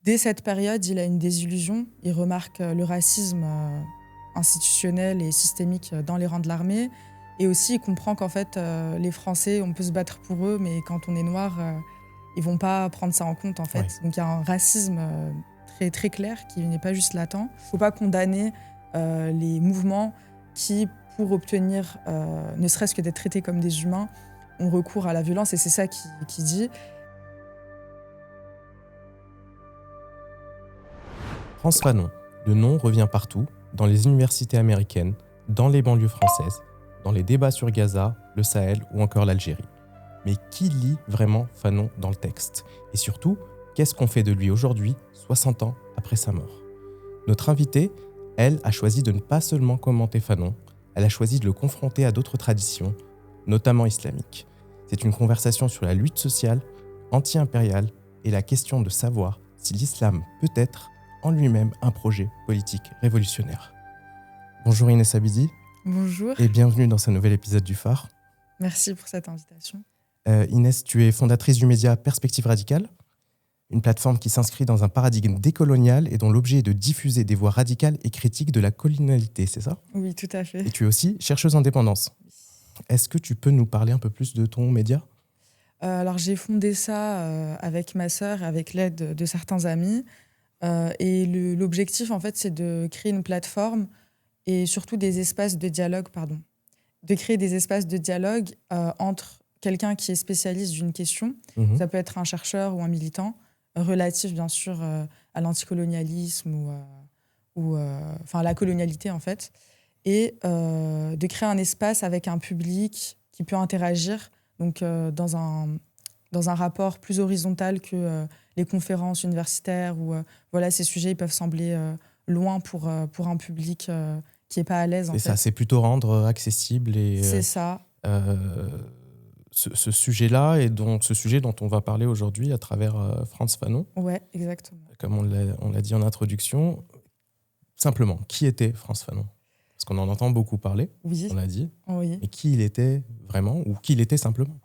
dès cette période, il a une désillusion. Il remarque le racisme institutionnel et systémique dans les rangs de l'armée. Et aussi, il comprend qu'en fait, les Français, on peut se battre pour eux, mais quand on est noir, ils vont pas prendre ça en compte, en fait. Ouais. Donc il y a un racisme très, très clair qui n'est pas juste latent. Il faut pas condamner les mouvements qui, pour obtenir, ne serait-ce que d'être traités comme des humains, ont recours à la violence. Et c'est ça qu'il dit. Frantz Fanon, le nom revient partout, dans les universités américaines, dans les banlieues françaises, dans les débats sur Gaza, le Sahel ou encore l'Algérie. Mais qui lit vraiment Fanon dans le texte? Et surtout, qu'est-ce qu'on fait de lui aujourd'hui, 60 ans après sa mort? Notre invitée, elle, a choisi de ne pas seulement commenter Fanon, elle a choisi de le confronter à d'autres traditions, notamment islamiques. C'est une conversation sur la lutte sociale, anti-impériale et la question de savoir si l'islam peut être en lui-même un projet politique révolutionnaire. Bonjour Inès Abidi. Bonjour. Et bienvenue dans ce nouvel épisode du Phare. Merci pour cette invitation. Inès, tu es fondatrice du média Perspective Radicale, une plateforme qui s'inscrit dans un paradigme décolonial et dont l'objet est de diffuser des voix radicales et critiques de la colonialité, c'est ça? Oui, tout à fait. Et tu es aussi chercheuse en indépendance. Est-ce que tu peux nous parler un peu plus de ton média? Alors j'ai fondé ça avec ma sœur et avec l'aide de certains amis. Et l'objectif, en fait, c'est de créer une plateforme et surtout des espaces de dialogue, de créer des espaces de dialogue entre quelqu'un qui est spécialiste d'une question, ça peut être un chercheur ou un militant, relatif bien sûr à l'anticolonialisme ou à la colonialité en fait, et de créer un espace avec un public qui peut interagir, donc dans un rapport plus horizontal que les conférences universitaires où voilà, ces sujets ils peuvent sembler loin pour un public qui n'est pas à l'aise. C'est ça, c'est plutôt rendre accessible et c'est ça. ce sujet-là et ce sujet dont on va parler aujourd'hui à travers Frantz Fanon. Ouais, exactement. Comme on l'a dit en introduction, simplement, qui était Frantz Fanon? Parce qu'on en entend beaucoup parler, Oui. on l'a dit. Oui. Mais qui il était vraiment ou qui il était simplement?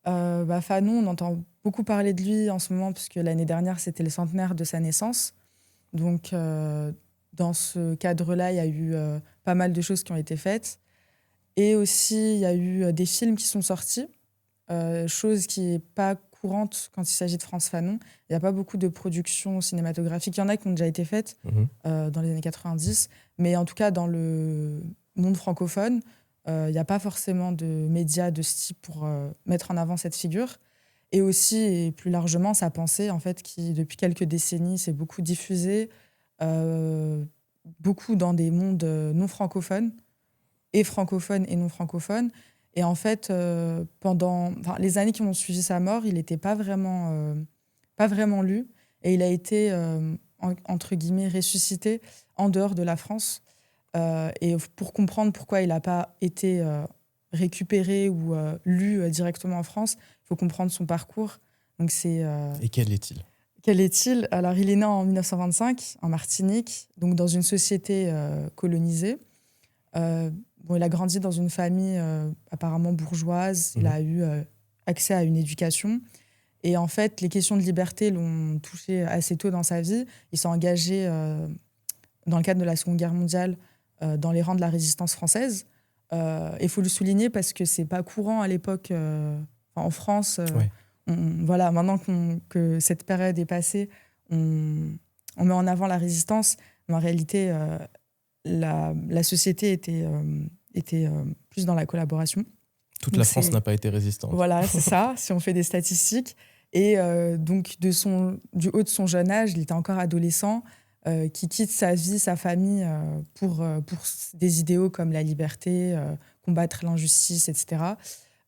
Fanon, on entend beaucoup parler de lui en ce moment puisque l'année dernière, c'était le centenaire de sa naissance. Donc, dans ce cadre-là, il y a eu pas mal de choses qui ont été faites. Et aussi, il y a eu des films qui sont sortis, chose qui n'est pas courante quand il s'agit de Frantz Fanon. Il n'y a pas beaucoup de productions cinématographiques. Il y en a qui ont déjà été faites dans les années 90. Mais en tout cas, dans le monde francophone, il n'y a pas forcément de médias de ce type pour mettre en avant cette figure. Et aussi, et plus largement, sa pensée, en fait, qui, depuis quelques décennies, s'est beaucoup diffusée, beaucoup dans des mondes non francophones, et francophones et non francophones. Et en fait, pendant les années qui ont suivi sa mort, il n'était pas vraiment lu. Et il a été, entre guillemets, ressuscité en dehors de la France. Et pour comprendre pourquoi il n'a pas été récupéré ou lu directement en France, il faut comprendre son parcours. Donc Et quel est-il? Quel est-il? Alors, il est né en 1925, en Martinique, donc dans une société colonisée. Il a grandi dans une famille apparemment bourgeoise. Il a eu accès à une éducation. Et en fait, les questions de liberté l'ont touché assez tôt dans sa vie. Il s'est engagé dans le cadre de la Seconde Guerre mondiale dans les rangs de la résistance française. Il faut le souligner parce que c'est pas courant à l'époque en France. Maintenant que cette période est passée, on met en avant la résistance. Mais en réalité, la société était plus dans la collaboration. Toute la France n'a pas été résistante. Voilà, c'est ça, si on fait des statistiques. Et donc, du haut de son jeune âge, il était encore adolescent, qui quitte sa vie, sa famille pour des idéaux comme la liberté, combattre l'injustice, etc.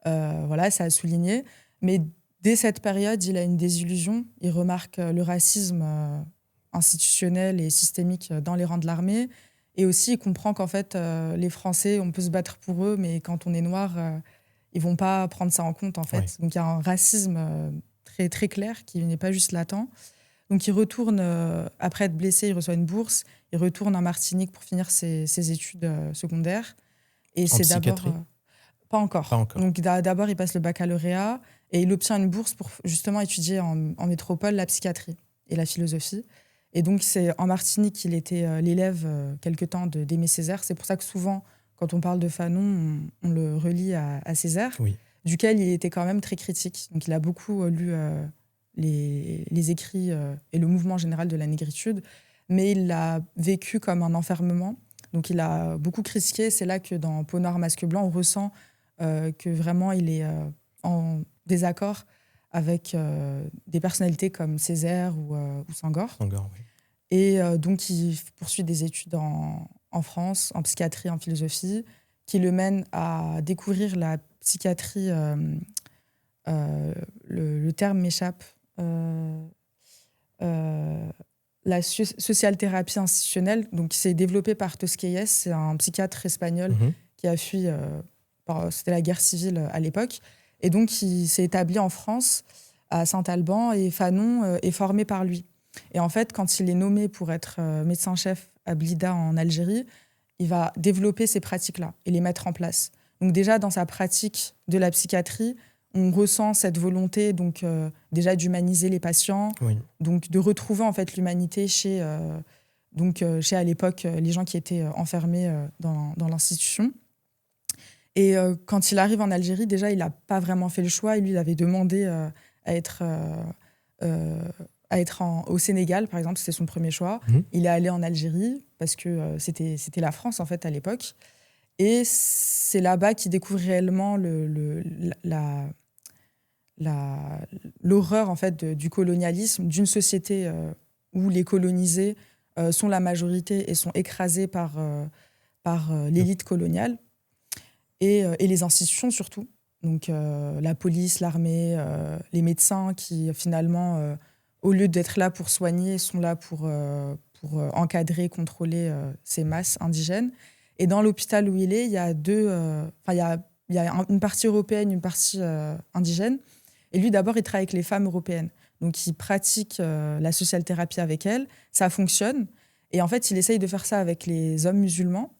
Ça a souligné. Mais dès cette période, il a une désillusion. Il remarque le racisme institutionnel et systémique dans les rangs de l'armée. Et aussi, il comprend qu'en fait, les Français, on peut se battre pour eux, mais quand on est noir, ils ne vont pas prendre ça en compte, en fait. Ouais. Donc, il y a un racisme très, très clair qui n'est pas juste latent. Donc, il retourne, après être blessé, il reçoit une bourse. Il retourne en Martinique pour finir ses études secondaires. Et c'est psychiatrie d'abord... Pas encore. Donc, d'abord, il passe le baccalauréat et il obtient une bourse pour justement étudier en métropole la psychiatrie. et la philosophie. Et donc, c'est en Martinique qu'il était l'élève quelque temps d'Aimé Césaire. C'est pour ça que souvent, quand on parle de Fanon, on le relie à Césaire, Oui. duquel il était quand même très critique. Donc, il a beaucoup lu les écrits et le mouvement général de la négritude, mais il l'a vécu comme un enfermement. Donc, il a beaucoup critiqué. C'est là que dans Peau noire, masque blanc, on ressent que vraiment, il est en désaccord avec des personnalités comme Césaire ou Senghor. Senghor, oui. Et donc, il poursuit des études en France, en psychiatrie, en philosophie, qui le mènent à découvrir la psychiatrie. Le terme m'échappe. La social-thérapie institutionnelle, donc, qui s'est développée par Tosquelles, c'est un psychiatre espagnol qui a fui, c'était la guerre civile à l'époque, et donc il s'est établi en France, à Saint-Alban, et Fanon est formé par lui. Et en fait, quand il est nommé pour être médecin-chef à Blida en Algérie, il va développer ces pratiques-là et les mettre en place. Donc déjà, dans sa pratique de la psychiatrie, on ressent cette volonté donc déjà d'humaniser les patients, Oui. donc de retrouver en fait l'humanité chez à l'époque les gens qui étaient enfermés dans l'institution. Et quand il arrive en Algérie, déjà il n'a pas vraiment fait le choix. Lui, il avait demandé à être au Sénégal, par exemple, c'était son premier choix. Il est allé en Algérie parce que c'était la France en fait à l'époque. Et c'est là-bas qu'il découvre réellement l'horreur en fait du colonialisme, d'une société où les colonisés sont la majorité et sont écrasés par l'élite coloniale et les institutions surtout. Donc la police, l'armée, les médecins qui finalement, au lieu d'être là pour soigner, sont là pour encadrer, contrôler ces masses indigènes. Et dans l'hôpital où il est, il y a il y a une partie européenne, une partie indigène. Et lui, d'abord, il travaille avec les femmes européennes. Donc, il pratique la social-thérapie avec elles. Ça fonctionne. Et en fait, il essaye de faire ça avec les hommes musulmans,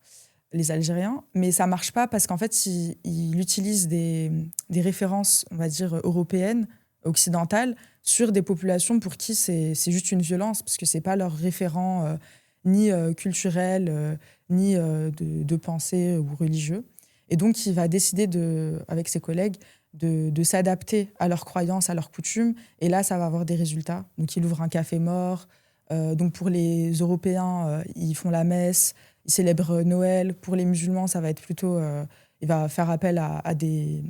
les Algériens. Mais ça ne marche pas parce qu'en fait, il utilise des références, on va dire, européennes, occidentales, sur des populations pour qui c'est juste une violence, parce que ce n'est pas leur référent ni culturel, ni de pensée ou religieux. Et donc, il va décider, avec ses collègues, de s'adapter à leurs croyances, à leurs coutumes. Et là, ça va avoir des résultats. Donc, il ouvre un café mort. Donc, pour les Européens, ils font la messe, ils célèbrent Noël. Pour les musulmans, ça va être plutôt... il va faire appel à des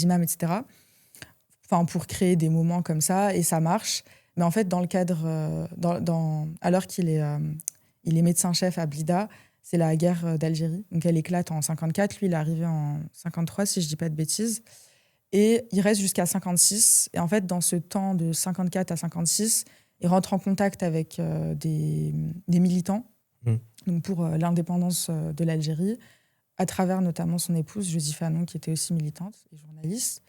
imams, etc. Enfin, pour créer des moments comme ça. Et ça marche. Mais en fait, dans le cadre... alors qu'il est médecin-chef à Blida, c'est la guerre d'Algérie. Donc, elle éclate en 54. Lui, il est arrivé en 53, si je ne dis pas de bêtises. Et il reste jusqu'à 56. Et en fait, dans ce temps de 54 à 56, il rentre en contact avec des militants donc pour l'indépendance de l'Algérie, à travers notamment son épouse, Josie Fanon, qui était aussi militante et journaliste.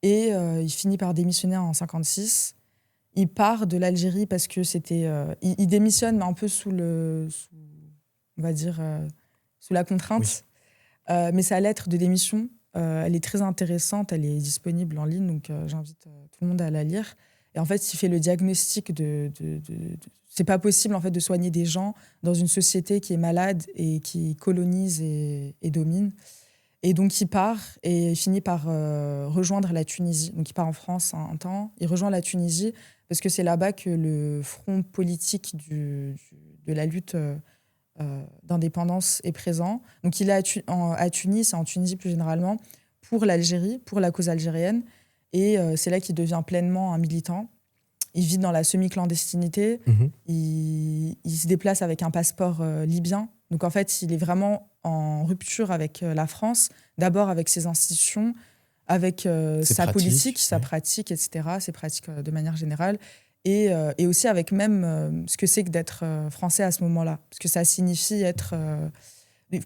Et il finit par démissionner en 56. Il part de l'Algérie parce que c'était... il démissionne, mais un peu sous on va dire, sous la contrainte. Oui. Mais sa lettre de démission... elle est très intéressante, elle est disponible en ligne, donc j'invite tout le monde à la lire. Et en fait, il fait le diagnostic c'est pas possible en fait de soigner des gens dans une société qui est malade et qui colonise et domine. Et donc il part et il finit par rejoindre la Tunisie. Donc il part en France un temps, il rejoint la Tunisie parce que c'est là-bas que le front politique de la lutte d'indépendance est présent. Donc il est à Tunis, et en Tunisie plus généralement, pour l'Algérie, pour la cause algérienne. Et c'est là qu'il devient pleinement un militant. Il vit dans la semi-clandestinité. Il se déplace avec un passeport libyen. Donc en fait, il est vraiment en rupture avec la France, d'abord avec ses institutions, avec sa politique, sa pratique, etc., ses pratiques de manière générale. Et aussi avec même ce que c'est que d'être français à ce moment-là. Parce que ça signifie être...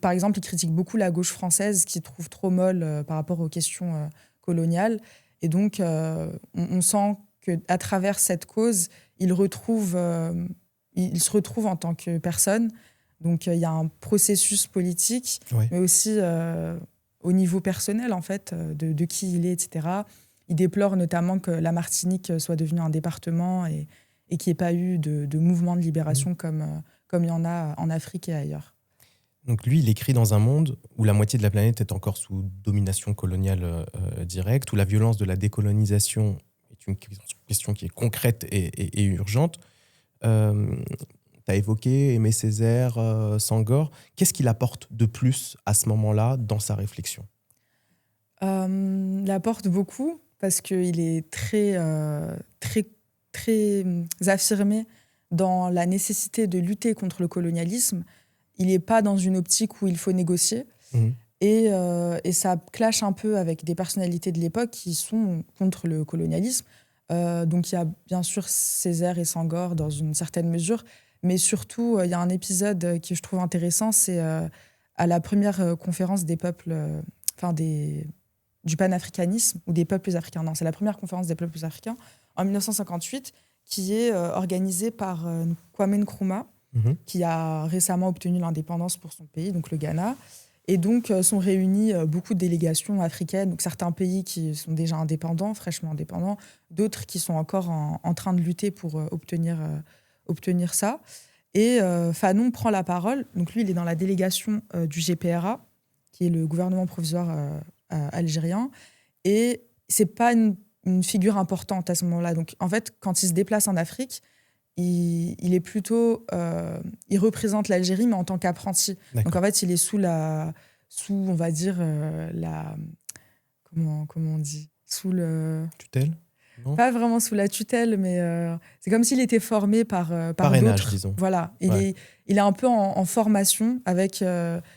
par exemple, il critique beaucoup la gauche française qui trouve trop molle par rapport aux questions coloniales. Et donc, on sent qu'à travers cette cause, il se retrouve en tant que personne. Donc, il y a un processus politique, mais aussi au niveau personnel, en fait, de qui il est, etc. Il déplore notamment que la Martinique soit devenue un département et et qu'il n'y ait pas eu de mouvement de libération comme il y en a en Afrique et ailleurs. Donc lui, il écrit dans un monde où la moitié de la planète est encore sous domination coloniale directe, où la violence de la décolonisation est une question qui est concrète et urgente. Tu as évoqué Aimé Césaire, Senghor. Qu'est-ce qu'il apporte de plus à ce moment-là dans sa réflexion ? Il apporte beaucoup parce qu'il est très affirmé dans la nécessité de lutter contre le colonialisme. Il n'est pas dans une optique où il faut négocier. Et ça clash un peu avec des personnalités de l'époque qui sont contre le colonialisme. Donc il y a bien sûr Césaire et Senghor dans une certaine mesure, mais surtout il y a un épisode qui je trouve intéressant, c'est à la première conférence des peuples, du panafricanisme ou des peuples africains. Non, c'est la première conférence des peuples africains en 1958 qui est organisée par Kwame Nkrumah, qui a récemment obtenu l'indépendance pour son pays, donc le Ghana. Et donc, sont réunies beaucoup de délégations africaines, donc certains pays qui sont déjà indépendants, fraîchement indépendants, d'autres qui sont encore en train de lutter pour obtenir ça. Et Fanon prend la parole. Donc lui, il est dans la délégation du GPRA, qui est le gouvernement provisoire algérien. Et c'est pas une figure importante à ce moment-là. Donc en fait, quand il se déplace en Afrique, il est plutôt... il représente l'Algérie, mais en tant qu'apprenti. D'accord. Donc en fait, il est sous on va dire, la... Comment on dit ? Sous le... Tutelle ? Non. Pas vraiment sous la tutelle, mais c'est comme s'il était formé par Parrainage, d'autres. disons. Voilà. Ouais. Il est un peu en formation avec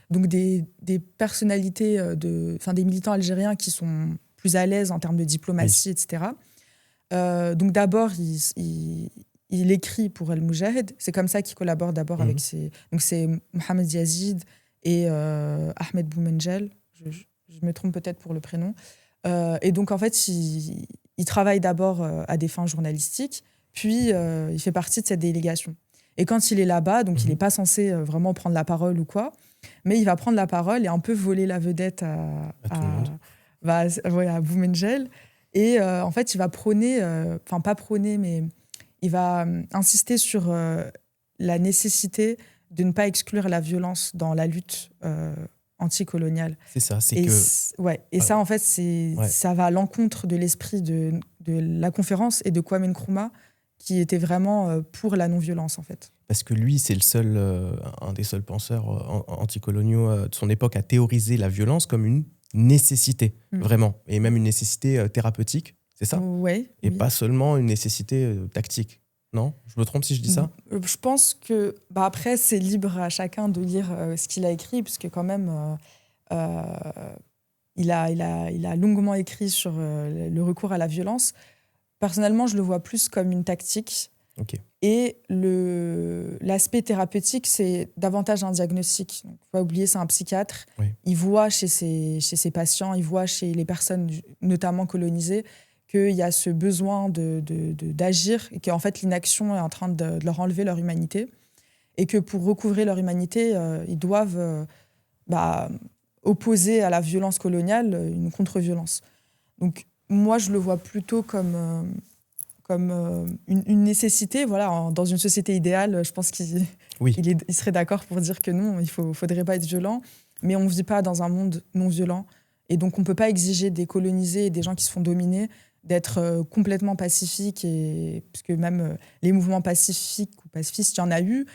donc des personnalités, des militants algériens qui sont plus à l'aise en termes de diplomatie, etc. Donc d'abord, il écrit pour El Moujahid. C'est comme ça qu'il collabore d'abord avec ses... Donc c'est Mohamed Yazid et Ahmed Boumendjel. Je me trompe peut-être pour le prénom. Et donc, en fait, il travaille d'abord à des fins journalistiques, puis il fait partie de cette délégation. Et quand il est là-bas, donc il n'est pas censé vraiment prendre la parole ou quoi, mais il va prendre la parole et un peu voler la vedette à Boumendjel. Et en fait, il va prôner, pas prôner, mais il va insister sur la nécessité de ne pas exclure la violence dans la lutte anticoloniale. C'est ça, ça, en fait, ça va à l'encontre de l'esprit de la conférence et de Kwame Nkrumah, qui était vraiment pour la non-violence, en fait. Parce que lui, c'est un des seuls penseurs anticoloniaux de son époque à théoriser la violence comme une nécessité, vraiment, et même une nécessité thérapeutique, c'est ça ? Oui. Et pas seulement une nécessité tactique. Non ? Je me trompe si je dis ça ? Je pense que, après, c'est libre à chacun de lire ce qu'il a écrit, puisque quand même, il a longuement écrit sur le recours à la violence. Personnellement, je le vois plus comme une tactique. Okay. Et l'aspect thérapeutique, c'est davantage un diagnostic. Il ne faut pas oublier, c'est un psychiatre. Oui. Il voit chez ses patients, il voit chez les personnes, notamment colonisées, qu'il y a ce besoin d'agir et qu'en fait, l'inaction est en train de leur enlever leur humanité. Et que pour recouvrer leur humanité, ils doivent opposer à la violence coloniale une contre-violence. Donc, moi, je le vois plutôt comme une nécessité. Voilà, dans une société idéale, je pense qu'il serait d'accord pour dire que non, il ne faudrait pas être violent. Mais on ne vit pas dans un monde non violent. Et donc, on ne peut pas exiger des colonisés et des gens qui se font dominer d'être complètement pacifiques. Parce que même les mouvements pacifiques ou pacifistes, il y en a eu.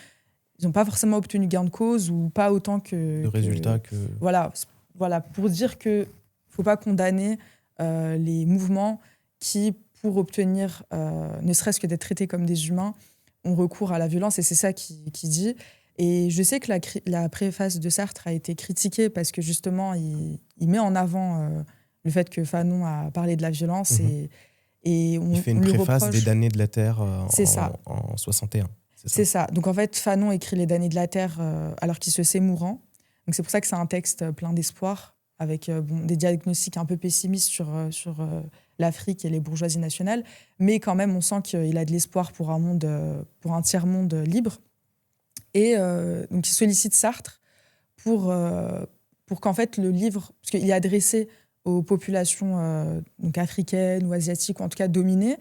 Ils n'ont pas forcément obtenu gain de cause ou pas autant que... De résultats que... Voilà, pour dire qu'il ne faut pas condamner les mouvements qui, pour obtenir, ne serait-ce que d'être traités comme des humains, ont recours à la violence. Et c'est ça qu'il dit. Et je sais que la préface de Sartre a été critiquée parce que justement, il met en avant le fait que Fanon a parlé de la violence. Et il fait une préface des damnés de la Terre en 61. C'est ça. Donc en fait, Fanon écrit les damnés de la Terre alors qu'il se sait mourant. Donc c'est pour ça que c'est un texte plein d'espoir, avec des diagnostics un peu pessimistes sur l'Afrique et les bourgeoisies nationales. Mais quand même, on sent qu'il a de l'espoir pour un tiers-monde libre. Et donc il sollicite Sartre pour qu'en fait le livre, parce qu'il est adressé aux populations donc africaines ou asiatiques, ou en tout cas dominées,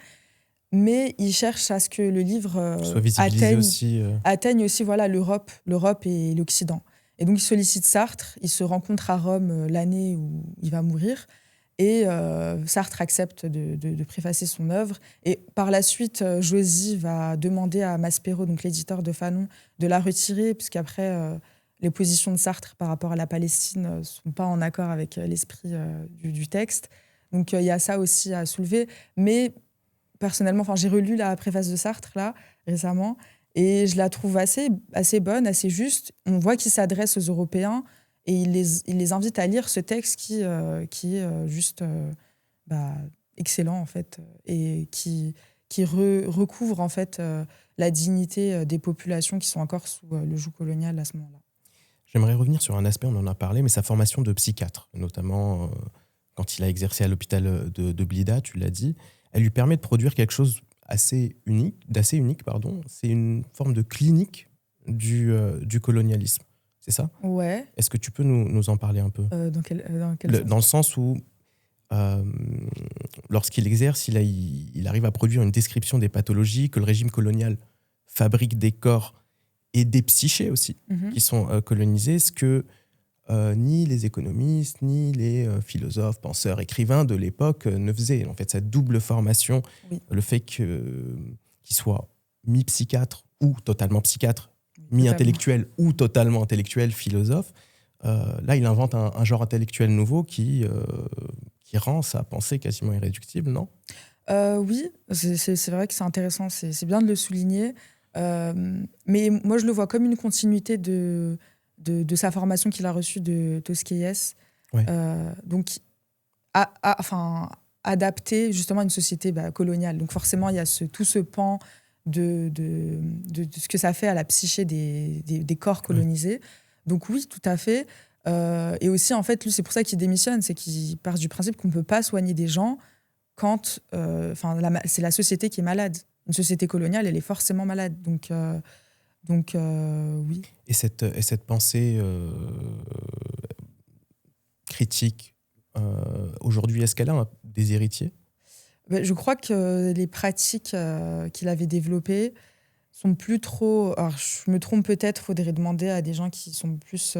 mais il cherche à ce que le livre Soit visibilisé aussi. atteigne aussi voilà, l'Europe et l'Occident. Et donc, il sollicite Sartre, il se rencontre à Rome l'année où il va mourir, et Sartre accepte de préfacer son œuvre. Et par la suite, Josie va demander à Maspero, donc l'éditeur de Fanon, de la retirer, puisqu'après, les positions de Sartre par rapport à la Palestine ne sont pas en accord avec l'esprit du texte. Donc, il y a ça aussi à soulever. Mais personnellement, j'ai relu la préface de Sartre là récemment et je la trouve assez bonne, assez juste. On voit qu'il s'adresse aux Européens et il les invite à lire ce texte qui est juste excellent en fait et qui recouvre en fait la dignité des populations qui sont encore sous le joug colonial à ce moment-là. J'aimerais revenir sur un aspect, on en a parlé, mais sa formation de psychiatre, notamment quand il a exercé à l'hôpital de Blida, tu l'as dit. Elle lui permet de produire quelque chose d'assez unique. C'est une forme de clinique du colonialisme. C'est ça ? Ouais. Est-ce que tu peux nous en parler un peu ? Dans quel sens ? Dans le sens où, lorsqu'il exerce, il arrive à produire une description des pathologies que le régime colonial fabrique des corps et des psychés aussi, qui sont colonisés, ce que ni les économistes, ni les philosophes, penseurs, écrivains de l'époque ne faisaient. En fait, cette double formation, le fait qu'il soit mi-psychiatre ou totalement psychiatre, mi-intellectuel ou totalement intellectuel, philosophe, là, il invente un genre intellectuel nouveau qui rend sa pensée quasiment irréductible, non ? Oui, c'est vrai que c'est intéressant, c'est bien de le souligner. Mais moi, je le vois comme une continuité de sa formation qu'il a reçue de Tosquelles. Ouais. Donc, adapté justement à une société coloniale. Donc forcément, il y a tout ce pan de ce que ça fait à la psyché des corps colonisés. Ouais. Donc oui, tout à fait. Et aussi, en fait, lui, c'est pour ça qu'il démissionne, c'est qu'il part du principe qu'on ne peut pas soigner des gens quand c'est la société qui est malade. Une société coloniale, elle est forcément malade. Donc oui. Et cette pensée critique, aujourd'hui, est-ce qu'elle a des héritiers ? Je crois que les pratiques qu'il avait développées sont plus trop... Alors, je me trompe peut-être, il faudrait demander à des gens qui sont plus...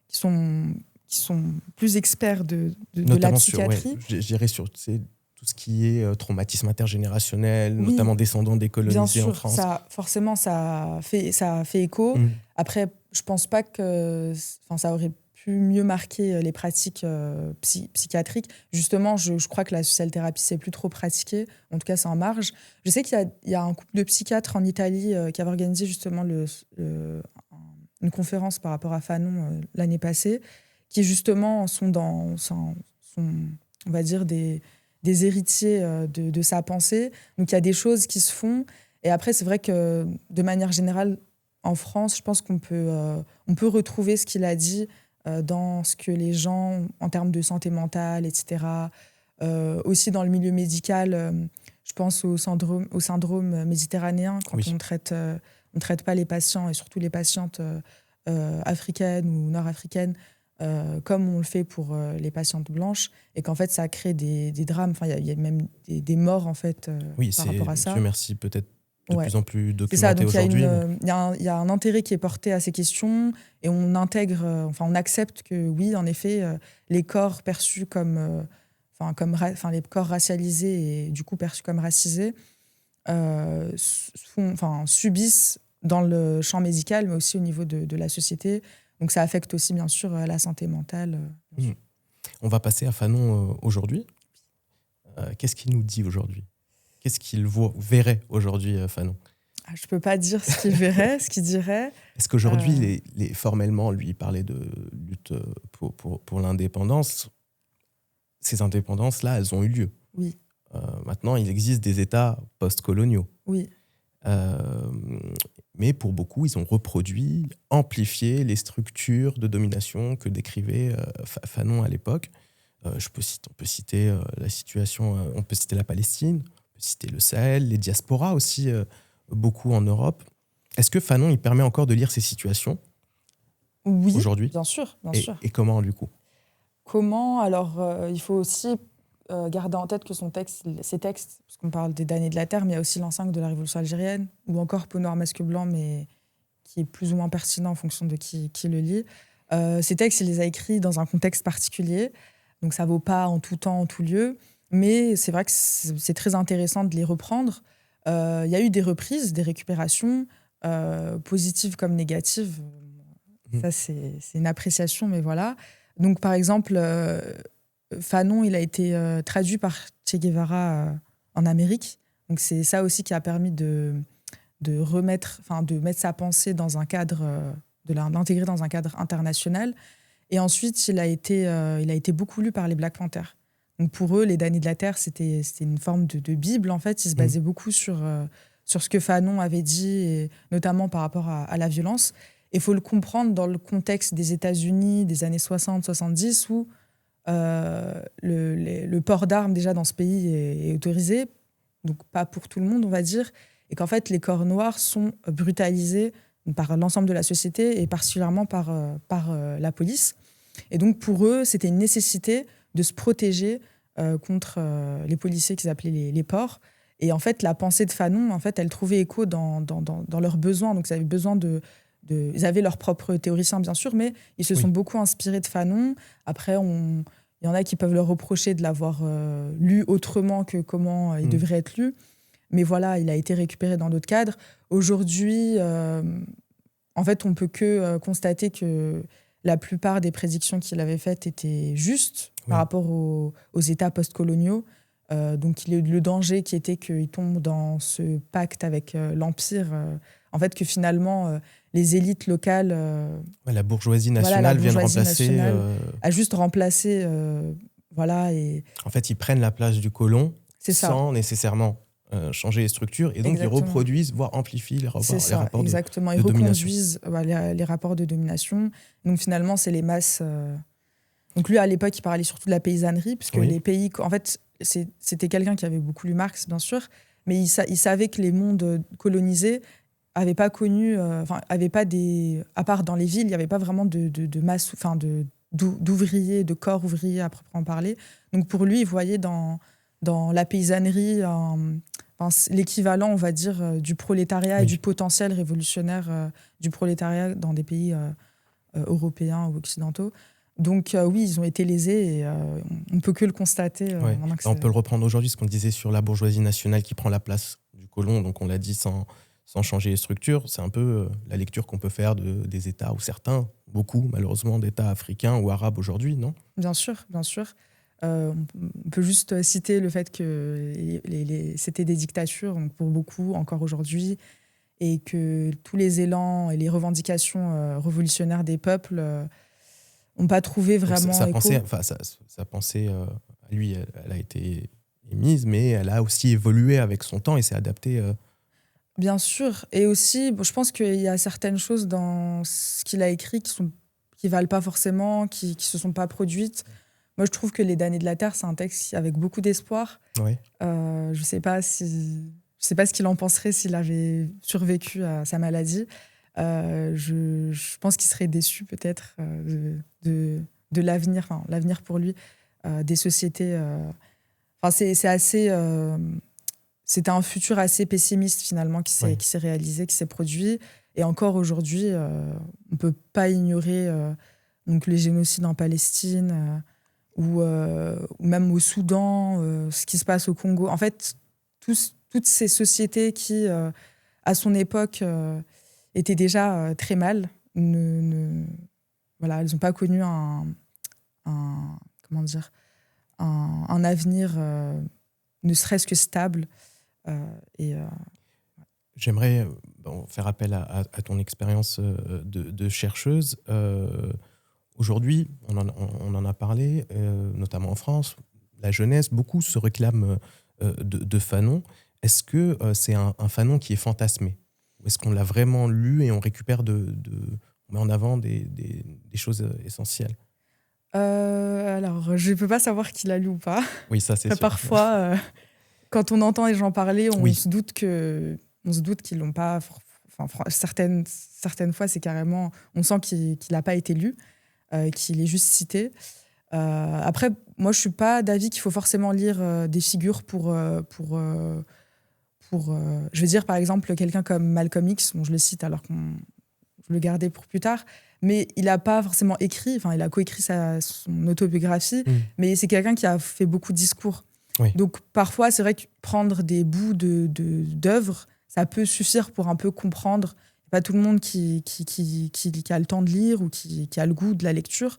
qui sont plus experts de la psychiatrie. Je dirais sur tout ce qui est traumatisme intergénérationnel, notamment descendants des colonisés en France. Forcément, ça fait écho. Après, je ne pense pas que ça aurait pu mieux marquer les pratiques psychiatriques. Justement, je crois que la social-thérapie, c'est plus trop pratiqué. En tout cas, c'est en marge. Je sais qu'il y a un couple de psychiatres en Italie qui avait organisé justement une conférence par rapport à Fanon l'année passée, qui justement sont on va dire, des héritiers de sa pensée. Donc, il y a des choses qui se font. Et après, c'est vrai que, de manière générale, en France, je pense qu'on peut retrouver ce qu'il a dit dans ce que les gens, en termes de santé mentale, etc., aussi dans le milieu médical, je pense au syndrome méditerranéen, quand on ne traite pas les patients, et surtout les patientes africaines ou nord-africaines, comme on le fait pour les patientes blanches, et qu'en fait, ça crée des drames. Enfin, il y a même des morts, en fait, par rapport à ça. Dieu merci, peut-être de plus en plus documenté aujourd'hui. Il y a un intérêt qui est porté à ces questions, et on accepte que, oui, en effet, les corps perçus comme... les corps racialisés et du coup perçus comme racisés subissent dans le champ médical, mais aussi au niveau de la société. Donc ça affecte aussi, bien sûr, la santé mentale. On va passer à Fanon aujourd'hui. Qu'est-ce qu'il nous dit aujourd'hui ? Qu'est-ce qu'il verrait aujourd'hui, Fanon ? Je ne peux pas dire ce qu'il verrait, ce qu'il dirait. Est-ce qu'aujourd'hui, formellement, lui, il parlait de lutte pour l'indépendance ? Ces indépendances-là, elles ont eu lieu. Oui. Maintenant, il existe des États post-coloniaux. Oui. Mais pour beaucoup, ils ont reproduit, amplifié les structures de domination que décrivait Fanon à l'époque. On peut citer la situation, on peut citer la Palestine, on peut citer le Sahel, les diasporas aussi, beaucoup en Europe. Est-ce que Fanon, il permet encore de lire ces situations aujourd'hui ? Bien sûr. Et comment, du coup ? Comment ? Alors, il faut aussi garder en tête que ses textes, parce qu'on parle des damnés de la terre, mais il y a aussi l'enceinte de la Révolution algérienne, ou encore Peau noire, masque blanc, mais qui est plus ou moins pertinent en fonction de qui le lit. Ces textes, il les a écrits dans un contexte particulier, donc ça ne vaut pas en tout temps, en tout lieu, mais c'est vrai que c'est très intéressant de les reprendre. Il y a eu des reprises, des récupérations, positives comme négatives. Ça, c'est une appréciation, mais voilà. Donc, par exemple, Fanon, il a été traduit par Che Guevara en Amérique. Donc, c'est ça aussi qui a permis de mettre sa pensée dans un cadre, de l'intégrer dans un cadre international. Et ensuite, il a été beaucoup lu par les Black Panthers. Donc, pour eux, les damnés de la terre, c'était une forme de Bible, en fait. Ils se basaient beaucoup sur ce que Fanon avait dit, et notamment par rapport à la violence. Il faut le comprendre dans le contexte des États-Unis des années 60-70 où le port d'armes déjà dans ce pays est autorisé, donc pas pour tout le monde on va dire, et qu'en fait les corps noirs sont brutalisés par l'ensemble de la société et particulièrement par la police. Et donc pour eux c'était une nécessité de se protéger contre les policiers qu'ils appelaient les porcs. Et en fait la pensée de Fanon, en fait, elle trouvait écho dans leurs besoins, donc ils avaient besoin ils avaient leurs propres théoriciens, bien sûr, mais ils se sont beaucoup inspirés de Fanon. Après, il y en a qui peuvent leur reprocher de l'avoir lu autrement que comment il devrait être lu. Mais voilà, il a été récupéré dans d'autres cadres. Aujourd'hui, en fait, on ne peut que constater que la plupart des prédictions qu'il avait faites étaient justes par rapport aux États postcoloniaux. Donc, le danger qui était qu'il tombe dans ce pacte avec l'Empire, en fait, que finalement, les élites locales... la bourgeoisie nationale vient de remplacer... a juste remplacé... voilà, et... En fait, ils prennent la place du colon sans ça. nécessairement changer les structures. Et donc, Exactement. Ils reproduisent, voire amplifient les rapports, exactement. de Ils domination. reconduisent les rapports de domination. Donc, finalement, c'est les masses... Donc, lui, à l'époque, il parlait surtout de la paysannerie, puisque les pays... En fait, c'était quelqu'un qui avait beaucoup lu Marx, bien sûr, mais il savait que les mondes colonisés n'avaient pas connu, avaient pas à part dans les villes, il n'y avait pas vraiment de masse, d'ouvriers, de corps ouvriers à proprement parler. Donc pour lui, il voyait dans la paysannerie l'équivalent, on va dire, du prolétariat et du potentiel révolutionnaire du prolétariat dans des pays européens ou occidentaux. Donc oui, ils ont été lésés et on ne peut que le constater. On peut le reprendre aujourd'hui, ce qu'on disait sur la bourgeoisie nationale qui prend la place du colon, donc on l'a dit sans changer les structures. C'est un peu la lecture qu'on peut faire des États, ou certains, beaucoup malheureusement, d'États africains ou arabes aujourd'hui, non ? Bien sûr, bien sûr. On peut juste citer le fait que c'était des dictatures, donc pour beaucoup, encore aujourd'hui, et que tous les élans et les revendications révolutionnaires des peuples n'ont pas trouvé vraiment écho. Sa pensée, à lui, elle a été émise, mais elle a aussi évolué avec son temps et s'est adaptée. Bien sûr. Et aussi, je pense qu'il y a certaines choses dans ce qu'il a écrit qui valent pas forcément, qui se sont pas produites. Moi, je trouve que Les damnés de la terre, c'est un texte avec beaucoup d'espoir. Oui. Je sais pas ce qu'il en penserait s'il avait survécu à sa maladie. Je pense qu'il serait déçu peut-être de l'avenir, l'avenir pour lui, des sociétés. C'est assez... C'était un futur assez pessimiste finalement qui s'est réalisé, qui s'est produit. Et encore aujourd'hui, on ne peut pas ignorer donc les génocides en Palestine ou même au Soudan, ce qui se passe au Congo. En fait, toutes ces sociétés qui, à son époque, étaient déjà très mal, voilà, elles n'ont pas connu un avenir ne serait-ce que stable. J'aimerais faire appel à ton expérience de chercheuse. Aujourd'hui, on en a parlé, notamment en France, la jeunesse, beaucoup se réclament de Fanon. Est-ce que c'est un Fanon qui est fantasmé ? Ou est-ce qu'on l'a vraiment lu et on récupère on met en avant des choses essentielles ? Alors, je ne peux pas savoir qui l'a lu ou pas. Oui, ça c'est sûr. Parfois... Quand on entend les gens parler, on se doute qu'ils l'ont pas. Certaines fois, c'est carrément. On sent qu'il n'a pas été lu, qu'il est juste cité. Après, moi, je suis pas d'avis qu'il faut forcément lire des figures je veux dire, par exemple, quelqu'un comme Malcolm X, je le cite alors je le gardais pour plus tard, mais il n'a pas forcément écrit, il a coécrit son autobiographie, mais c'est quelqu'un qui a fait beaucoup de discours. Oui. Donc, parfois, c'est vrai que prendre des bouts d'œuvres, ça peut suffire pour un peu comprendre. Pas tout le monde qui a le temps de lire ou qui a le goût de la lecture.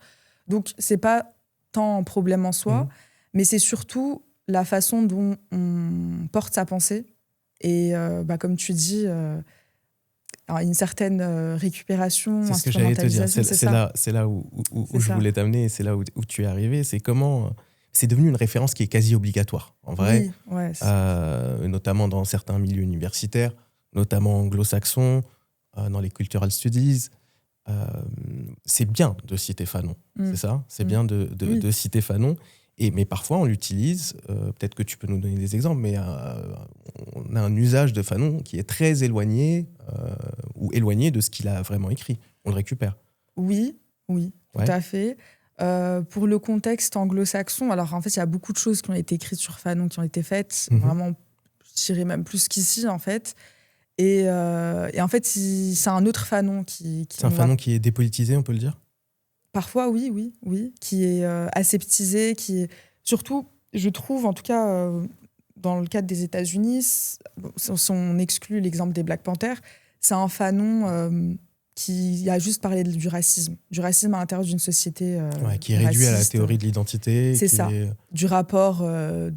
Donc, c'est pas tant un problème en soi, mais c'est surtout la façon dont on porte sa pensée. Et comme tu dis, une certaine récupération, c'est ce que j'allais te dire. instrumentalisation. C'est là où je voulais t'amener, et c'est là où tu es arrivé. C'est comment c'est devenu une référence qui est quasi obligatoire, en vrai, Oui, ouais, notamment dans certains milieux universitaires, notamment anglo-saxons, dans les cultural studies. C'est bien de citer Fanon, c'est ça. C'est bien de citer Fanon. Mais parfois, on l'utilise, peut-être que tu peux nous donner des exemples, mais on a un usage de Fanon qui est très éloigné ou éloigné de ce qu'il a vraiment écrit. On le récupère. Oui, tout à fait. Pour le contexte anglo-saxon, alors en fait, il y a beaucoup de choses qui ont été écrites sur Fanon, qui ont été faites, vraiment, je dirais même plus qu'ici, en fait. Et en fait, c'est un autre Fanon qui c'est un Fanon qui est dépolitisé, on peut le dire ? Parfois, oui, qui est aseptisé, qui est... Surtout, je trouve, en tout cas, dans le cadre des États-Unis, si on exclut l'exemple des Black Panthers, c'est un Fanon qui a juste parlé du racisme à l'intérieur d'une société qui est réduit à la théorie de l'identité. C'est ça, du rapport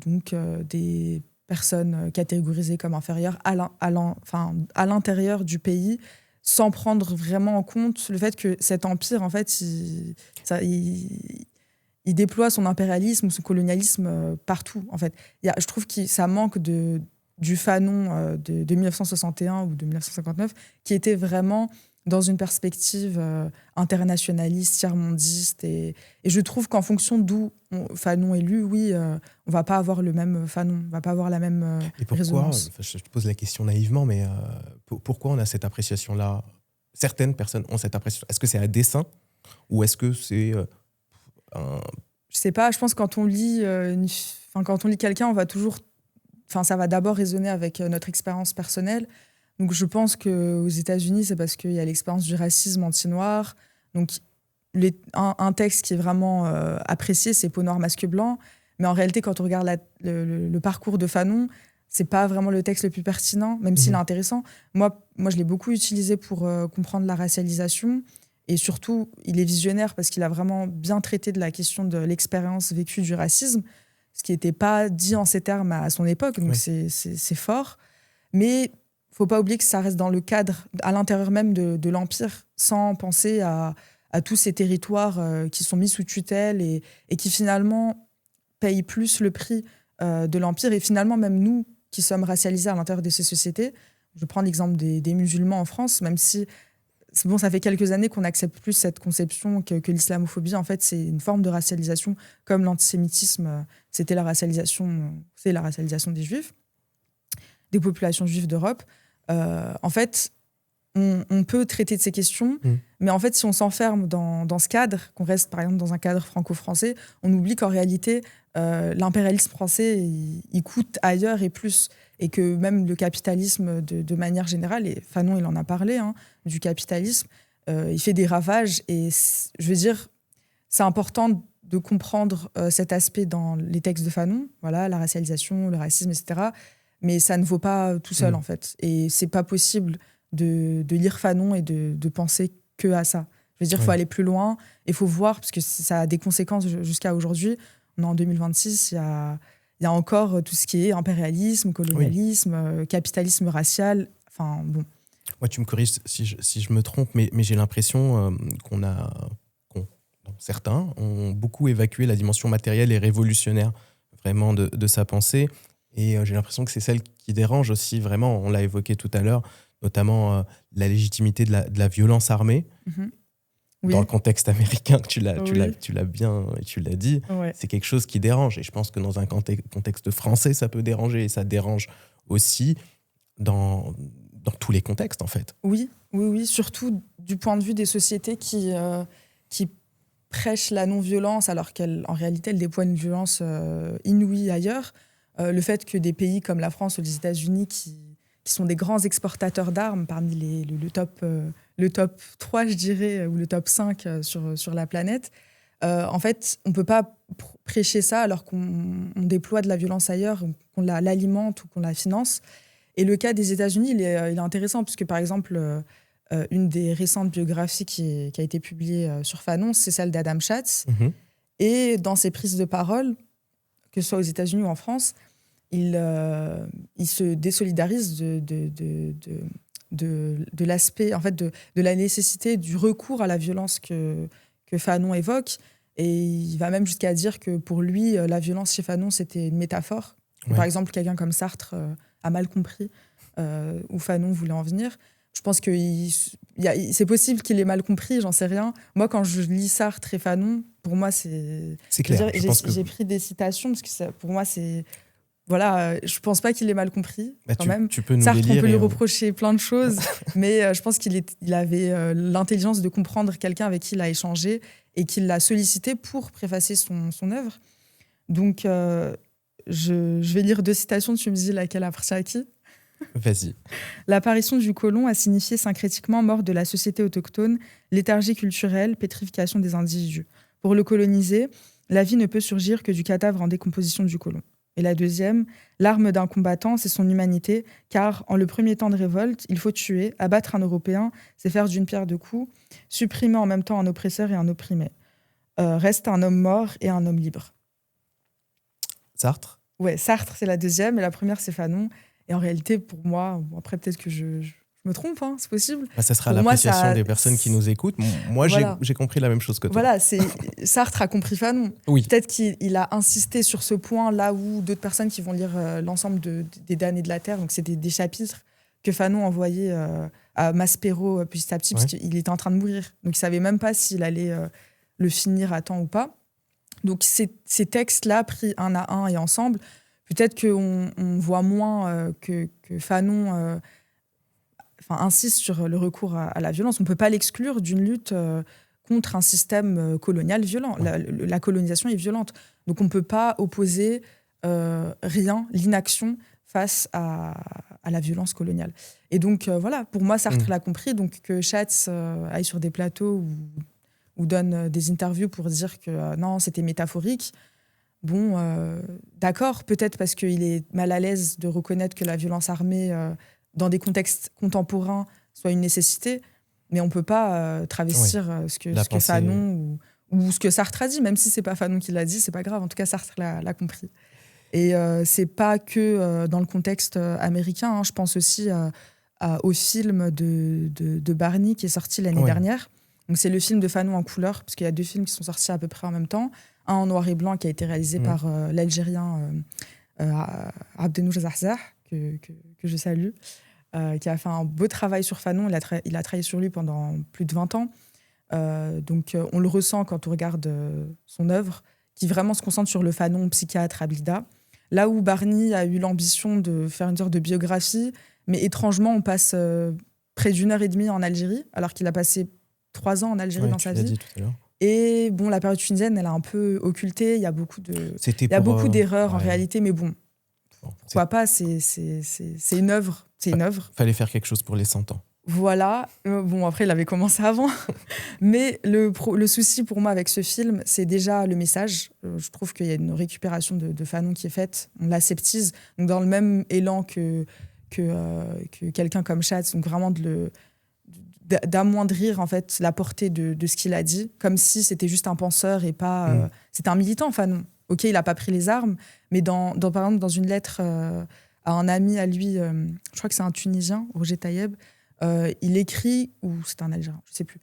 des personnes catégorisées comme inférieures à l'intérieur du pays, sans prendre vraiment en compte le fait que cet empire, en fait, il déploie son impérialisme, son colonialisme partout. En fait, je trouve que ça manque du Fanon de 1961 ou de 1959, qui était vraiment dans une perspective internationaliste, tiers-mondiste. Et je trouve qu'en fonction d'où Fanon est lu, on va pas avoir le même Fanon, on va pas avoir la même Et pourquoi, résonance. Je te pose la question naïvement, mais pourquoi on a cette appréciation-là ? Certaines personnes ont cette appréciation. Est-ce que c'est à dessein ou est-ce que c'est Je sais pas, je pense que quand on lit quelqu'un, on va toujours... ça va d'abord résonner avec notre expérience personnelle. Donc, je pense qu'aux États-Unis, c'est parce qu'il y a l'expérience du racisme anti-noir. Donc, un texte qui est vraiment apprécié, c'est Peau noire, masque blanc. Mais en réalité, quand on regarde le parcours de Fanon, c'est pas vraiment le texte le plus pertinent, même s'il est intéressant. Moi, je l'ai beaucoup utilisé pour comprendre la racialisation. Et surtout, il est visionnaire parce qu'il a vraiment bien traité de la question de l'expérience vécue du racisme, ce qui n'était pas dit en ces termes à son époque. Donc, c'est fort. Mais faut pas oublier que ça reste dans le cadre, à l'intérieur même de l'Empire, sans penser à tous ces territoires qui sont mis sous tutelle et qui finalement payent plus le prix de l'Empire. Et finalement, même nous qui sommes racialisés à l'intérieur de ces sociétés, je prends l'exemple des musulmans en France, même si ça fait quelques années qu'on n'accepte plus cette conception que l'islamophobie, en fait, c'est une forme de racialisation, comme l'antisémitisme, c'est la racialisation des Juifs, des populations juives d'Europe. En fait, on peut traiter de ces questions, mais en fait, si on s'enferme dans ce cadre, qu'on reste par exemple dans un cadre franco-français, on oublie qu'en réalité, l'impérialisme français, il coûte ailleurs et plus. Et que même le capitalisme, de manière générale, et Fanon, il en a parlé, du capitalisme, il fait des ravages. Et je veux dire, c'est important de comprendre cet aspect dans les textes de Fanon, voilà, la racialisation, le racisme, etc. Mais ça ne vaut pas tout seul, en fait. Et c'est pas possible de lire Fanon et de penser que à ça. Je veux dire, il faut aller plus loin, et il faut voir, parce que ça a des conséquences jusqu'à aujourd'hui. On est en 2026, il y a encore tout ce qui est impérialisme, colonialisme, capitalisme racial. Enfin, bon. Moi, tu me corriges si je me trompe, mais j'ai l'impression certains ont beaucoup évacué la dimension matérielle et révolutionnaire vraiment de sa pensée. Et j'ai l'impression que c'est celle qui dérange aussi vraiment, on l'a évoqué tout à l'heure, notamment la légitimité de la violence armée. Dans le contexte américain, tu l'as bien et tu l'as dit, c'est quelque chose qui dérange. Et je pense que dans un contexte français, ça peut déranger. Et ça dérange aussi dans tous les contextes, en fait. Oui, surtout du point de vue des sociétés qui prêche la non-violence alors qu'en réalité, elle déploie une violence inouïe ailleurs. Le fait que des pays comme la France ou les États-Unis, qui sont des grands exportateurs d'armes, parmi le top 3, je dirais, ou le top 5 sur la planète, en fait, on ne peut pas prêcher ça alors qu'on déploie de la violence ailleurs, qu'on l'alimente ou qu'on la finance. Et le cas des États-Unis, il est intéressant, puisque par exemple, une des récentes biographies qui a été publiée sur Fanon, c'est celle d'Adam Schatz. Mhm. Et dans ses prises de parole, que ce soit aux États-Unis ou en France, il se désolidarise de l'aspect, en fait, de la nécessité du recours à la violence que Fanon évoque. Et il va même jusqu'à dire que pour lui, la violence chez Fanon, c'était une métaphore. Ouais. Par exemple, quelqu'un comme Sartre a mal compris où Fanon voulait en venir. Je pense que c'est possible qu'il ait mal compris, j'en sais rien. Moi, quand je lis Sartre et Fanon, pour moi, c'est clair. J'ai pris des citations parce que pour moi, c'est... Voilà, je pense pas qu'il ait mal compris, quand même. Tu peux nous Sartre, les lire on peut lui reprocher plein de choses, mais je pense qu'il avait l'intelligence de comprendre quelqu'un avec qui il a échangé et qu'il l'a sollicité pour préfacer son œuvre. Donc, je vais lire 2 citations, tu me dis laquelle appartient à qui. Vas-y. L'apparition du colon a signifié syncrétiquement mort de la société autochtone, léthargie culturelle, pétrification des individus. Pour le coloniser, la vie ne peut surgir que du cadavre en décomposition du colon. Et la deuxième, l'arme d'un combattant, c'est son humanité, car en le premier temps de révolte, il faut tuer, abattre un Européen, c'est faire d'une pierre deux coups, supprimer en même temps un oppresseur et un opprimé. Reste un homme mort et un homme libre. Sartre ? Ouais, Sartre, c'est la deuxième, et la première, c'est Fanon. Et en réalité, pour moi, après, peut-être que je me trompe, hein, c'est possible. Ça sera pour l'appréciation moi, des personnes qui nous écoutent. Moi, voilà. J'ai compris la même chose que toi. Voilà, Sartre a compris Fanon. Oui. Peut-être qu'il a insisté sur ce point là où d'autres personnes qui vont lire l'ensemble des damnés de la Terre, donc c'est des chapitres que Fanon envoyait à Maspero petit à petit, parce qu'il était en train de mourir. Donc il ne savait même pas s'il allait le finir à temps ou pas. Donc ces textes-là, pris un à un et ensemble, peut-être qu'on voit moins que Fanon insiste sur le recours à la violence. On ne peut pas l'exclure d'une lutte contre un système colonial violent. La colonisation est violente. Donc on ne peut pas opposer l'inaction face à la violence coloniale. Et donc voilà, pour moi, Sartre l'a compris. Donc que Schatz aille sur des plateaux ou donne des interviews pour dire que non, c'était métaphorique. Bon, d'accord, peut-être parce qu'il est mal à l'aise de reconnaître que la violence armée, dans des contextes contemporains, soit une nécessité, mais on ne peut pas travestir ce que Fanon ou ce que Sartre a dit, même si ce n'est pas Fanon qui l'a dit, ce n'est pas grave, en tout cas Sartre l'a compris. Et ce n'est pas que dans le contexte américain, hein, je pense aussi au film de Barney qui est sorti l'année dernière. Donc, c'est le film de Fanon en couleur, parce qu'il y a 2 films qui sont sortis à peu près en même temps. Un en noir et blanc qui a été réalisé par l'Algérien Abdenouj Zarzah, que je salue, qui a fait un beau travail sur Fanon. Il a travaillé sur lui pendant plus de 20 ans. Donc, on le ressent quand on regarde son œuvre, qui vraiment se concentre sur le Fanon psychiatre à Blida. Là où Barney a eu l'ambition de faire une sorte de biographie, mais étrangement, on passe près d'1h30 en Algérie, alors qu'il a passé 3 ans en Algérie dans sa vie. Et bon, la période tunisienne, elle a un peu occulté. Il y a beaucoup d'erreurs en réalité, mais bon, pourquoi pas, c'est une œuvre. C'est une œuvre. Fallait faire quelque chose pour les 100 ans. Voilà. Bon, après, il avait commencé avant. Mais le souci pour moi avec ce film, c'est déjà le message. Je trouve qu'il y a une récupération de Fanon qui est faite. On l'aseptise. Donc, dans le même élan que quelqu'un comme Schatz, donc vraiment d'amoindrir en fait la portée de ce qu'il a dit, comme si c'était juste un penseur et pas... c'était un militant, Fanon. Ok, il n'a pas pris les armes, mais par exemple, dans une lettre à un ami à lui, je crois que c'est un Tunisien, Roger Tayeb, il écrit, ou c'est un Algérien, je ne sais plus,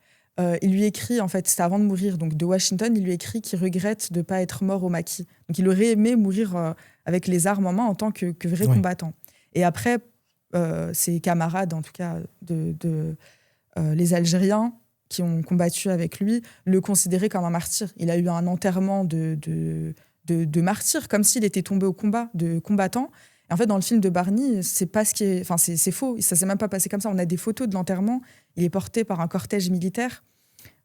il lui écrit, en fait, c'était avant de mourir, donc de Washington, il lui écrit qu'il regrette de ne pas être mort au maquis. Donc il aurait aimé mourir avec les armes en main en tant que vrai combattant. Et après, ses camarades, en tout cas, les Algériens qui ont combattu avec lui, le considéraient comme un martyr. Il a eu un enterrement de martyr, comme s'il était tombé au combat, de combattant. Et en fait, dans le film de Barney, c'est pas ce qui est... Enfin, c'est faux. Ça s'est même pas passé comme ça. On a des photos de l'enterrement. Il est porté par un cortège militaire,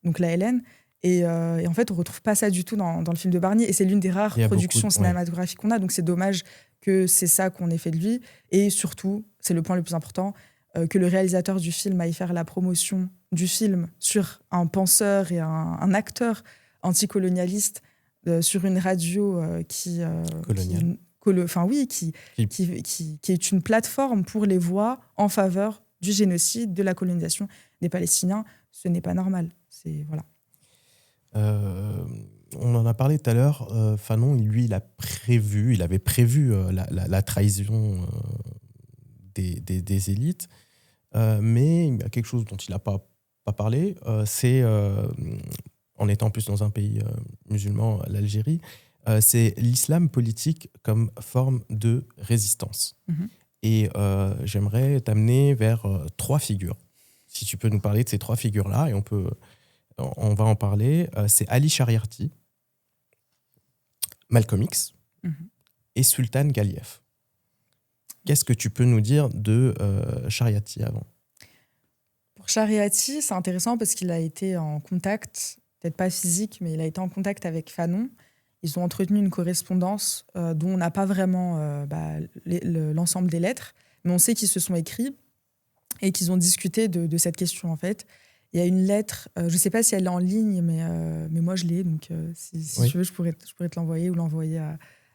donc la LN. Et en fait, on ne retrouve pas ça du tout dans le film de Barnier. Et c'est l'une des rares productions cinématographiques qu'on a. Donc, c'est dommage que c'est ça qu'on ait fait de lui. Et surtout, c'est le point le plus important, que le réalisateur du film aille faire la promotion du film sur un penseur et un acteur anticolonialiste sur une radio coloniale. Qui est une plateforme pour les voix en faveur du génocide, de la colonisation des Palestiniens. Ce n'est pas normal. Voilà. On en a parlé tout à l'heure. Fanon, lui, il avait prévu la trahison des élites, mais il y a quelque chose dont il n'a pas parlé, c'est, en étant plus dans un pays musulman, l'Algérie, c'est l'islam politique comme forme de résistance. Mm-hmm. Et j'aimerais t'amener vers 3 figures. Si tu peux nous parler de ces 3 figures-là, et on va en parler. C'est Ali Shariati, Malcolm X et Sultan Galiev. Qu'est-ce que tu peux nous dire de Shariati avant ? Pour Shariati, c'est intéressant parce qu'il a été en contact, peut-être pas physique, mais il a été en contact avec Fanon. Ils ont entretenu une correspondance dont on n'a pas vraiment l'ensemble des lettres, mais on sait qu'ils se sont écrits et qu'ils ont discuté de cette question, en fait. Il y a une lettre, je ne sais pas si elle est en ligne, mais moi je l'ai, donc si tu veux, je pourrais te l'envoyer ou l'envoyer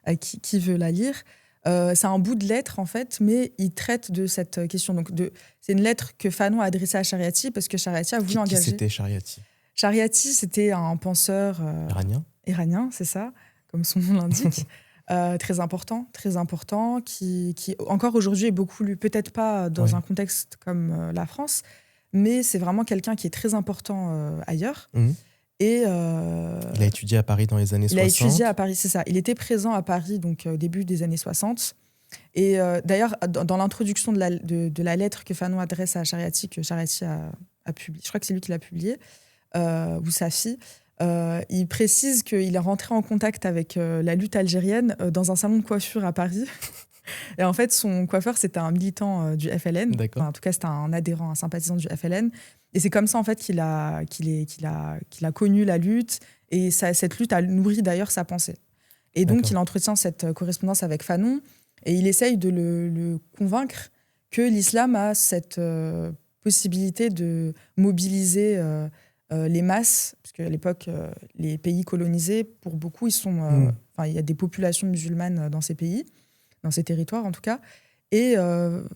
à qui veut la lire. C'est un bout de lettre, en fait, mais il traite de cette question. Donc c'est une lettre que Fanon a adressée à Shariati parce que Shariati a voulu engager... Qui c'était Shariati ? Shariati, c'était un penseur... Iranien, c'est ça, comme son nom l'indique. Très important, qui encore aujourd'hui est beaucoup lu, peut-être pas dans un contexte comme la France, mais c'est vraiment quelqu'un qui est très important ailleurs. Mmh. Et, il a étudié à Paris dans les années 60. Il a étudié à Paris, c'est ça. Il était présent à Paris donc, au début des années 60. Et d'ailleurs, dans l'introduction de la lettre que Fanon adresse à Shariati, que Shariati a publié, je crois que c'est lui qui l'a publié, ou sa fille, il précise qu'il est rentré en contact avec la lutte algérienne dans un salon de coiffure à Paris. Et en fait, son coiffeur, c'était un militant du FLN. Enfin, en tout cas, c'était un adhérent, un sympathisant du FLN. Et c'est comme ça, en fait, qu'il a connu la lutte. Et cette lutte a nourri d'ailleurs sa pensée. Et donc, il entretient cette correspondance avec Fanon. Et il essaye de le convaincre que l'islam a cette possibilité de mobiliser les masses. Parce qu'à l'époque, les pays colonisés, pour beaucoup, il y a des populations musulmanes dans ces pays, dans ces territoires en tout cas. Et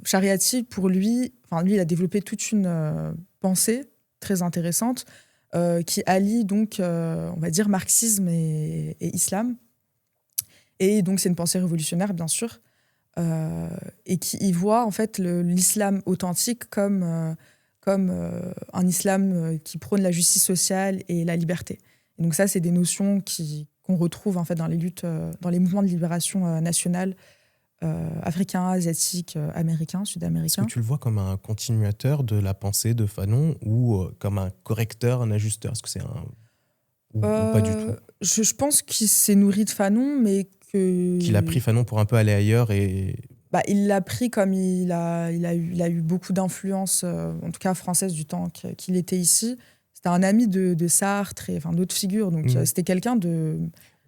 Shariati, pour lui, il a développé toute une pensée très intéressante qui allie donc, on va dire, marxisme et islam. Et donc, c'est une pensée révolutionnaire, bien sûr, et qui y voit en fait l'islam authentique comme un islam qui prône la justice sociale et la liberté. Et donc ça, c'est des notions qu'on retrouve en fait dans les luttes, dans les mouvements de libération nationale africains, asiatiques, américains, sud-américains. Est-ce que tu le vois comme un continuateur de la pensée de Fanon ou comme un correcteur, un ajusteur ? Est-ce que c'est un... ou pas du tout ? Je pense qu'il s'est nourri de Fanon, mais qu'il a pris Fanon pour un peu aller ailleurs et... il l'a pris comme il a eu beaucoup d'influence, en tout cas française, du temps qu'il était ici. C'était un ami de Sartre et d'autres figures. Donc, c'était quelqu'un de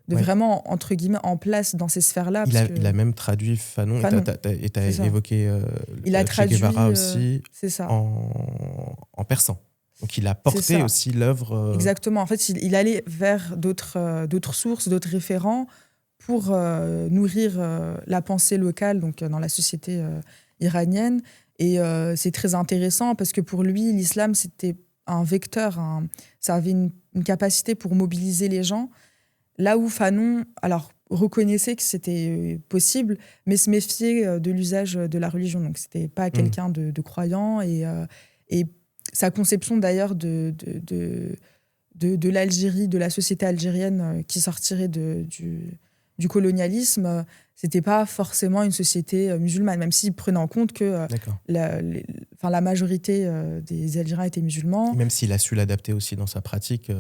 vraiment, entre guillemets, en place dans ces sphères-là. Il a même traduit Fanon. Et tu as évoqué Che Guevara aussi en persan. Donc, il a porté aussi l'œuvre... Exactement. En fait, il allait vers d'autres sources, d'autres référents pour nourrir la pensée locale donc, dans la société iranienne. Et c'est très intéressant parce que pour lui, l'islam, c'était un vecteur. Ça avait une capacité pour mobiliser les gens. Là où Fanon reconnaissait que c'était possible, mais se méfiait de l'usage de la religion. Donc, ce n'était pas quelqu'un de croyant. Et sa conception, d'ailleurs, de l'Algérie, de la société algérienne qui sortirait du colonialisme, c'était pas forcément une société musulmane, même s'il prenait en compte que la majorité des Algériens étaient musulmans. Même s'il a su l'adapter aussi dans sa pratique,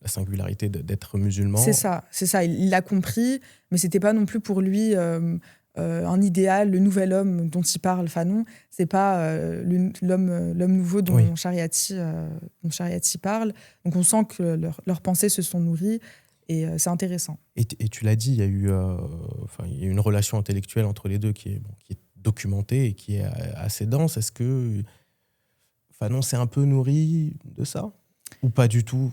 la singularité d'être musulman. C'est ça, il l'a compris, mais c'était pas non plus pour lui un idéal, le nouvel homme dont il parle Fanon. C'est pas l'homme nouveau dont Shariati parle. Donc on sent que leurs pensées se sont nourries et c'est intéressant. Et tu l'as dit, il y a eu une relation intellectuelle entre les deux qui est documentée et qui est assez dense. Est-ce que Fanon s'est un peu nourri de ça ou pas du tout?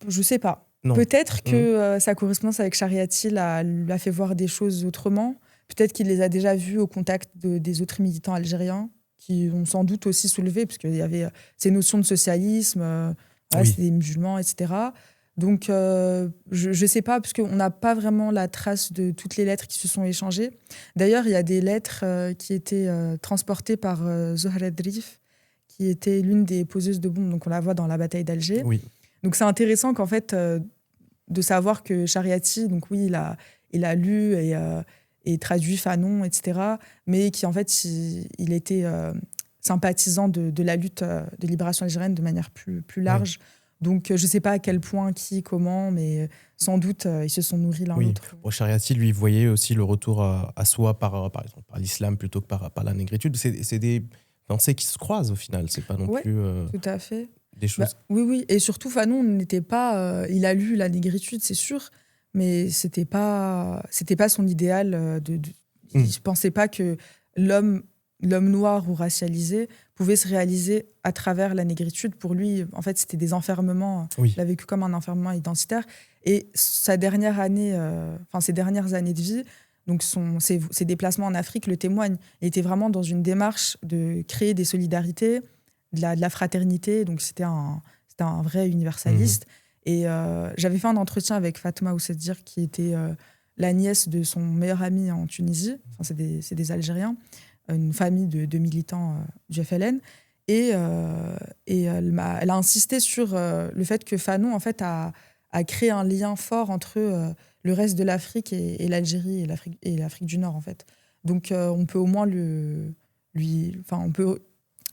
Je sais pas. Non. Peut-être que sa correspondance avec Shariati l'a fait voir des choses autrement. Peut-être qu'il les a déjà vues au contact des autres militants algériens qui ont sans doute aussi soulevé, parce qu'il y avait ces notions de socialisme, c'est des musulmans, etc. Donc, je ne sais pas, parce qu'on n'a pas vraiment la trace de toutes les lettres qui se sont échangées. D'ailleurs, il y a des lettres qui étaient transportées par Zohra Drif, qui était l'une des poseuses de bombes. Donc, on la voit dans la bataille d'Alger. Oui. Donc, c'est intéressant qu'en fait, de savoir que Shariati, donc oui, il a lu et traduit Fanon, etc., mais qui, en fait, il était sympathisant de la lutte de libération algérienne de manière plus large. Oui. Donc, je ne sais pas à quel point, qui, comment, mais sans doute, ils se sont nourris l'un l'autre. Bon, Shariati, lui, voyait aussi le retour à soi par exemple, par l'islam plutôt que par la négritude. C'est des pensées qui se croisent, au final. C'est pas non plus... tout à fait. Des choses... Oui. Et surtout, Fanon n'était pas... il a lu la négritude, c'est sûr, mais c'était pas son idéal. Il ne pensait pas que l'homme noir ou racialisé pouvait se réaliser à travers la négritude. Pour lui, en fait, c'était des enfermements. Oui. Il a vécu comme un enfermement identitaire. Et ces dernières années de vie, donc ses déplacements en Afrique le témoignent. Il était vraiment dans une démarche de créer des solidarités, de la fraternité. Donc, c'était un vrai universaliste. Et j'avais fait un entretien avec Fatma Oussedir, qui était la nièce de son meilleur ami en Tunisie. Enfin, c'est des Algériens, une famille de militants du FLN. Et elle a insisté sur le fait que Fanon, en fait, a créé un lien fort entre le reste de l'Afrique et l'Algérie et l'Afrique du Nord, en fait. Donc, on peut au moins on peut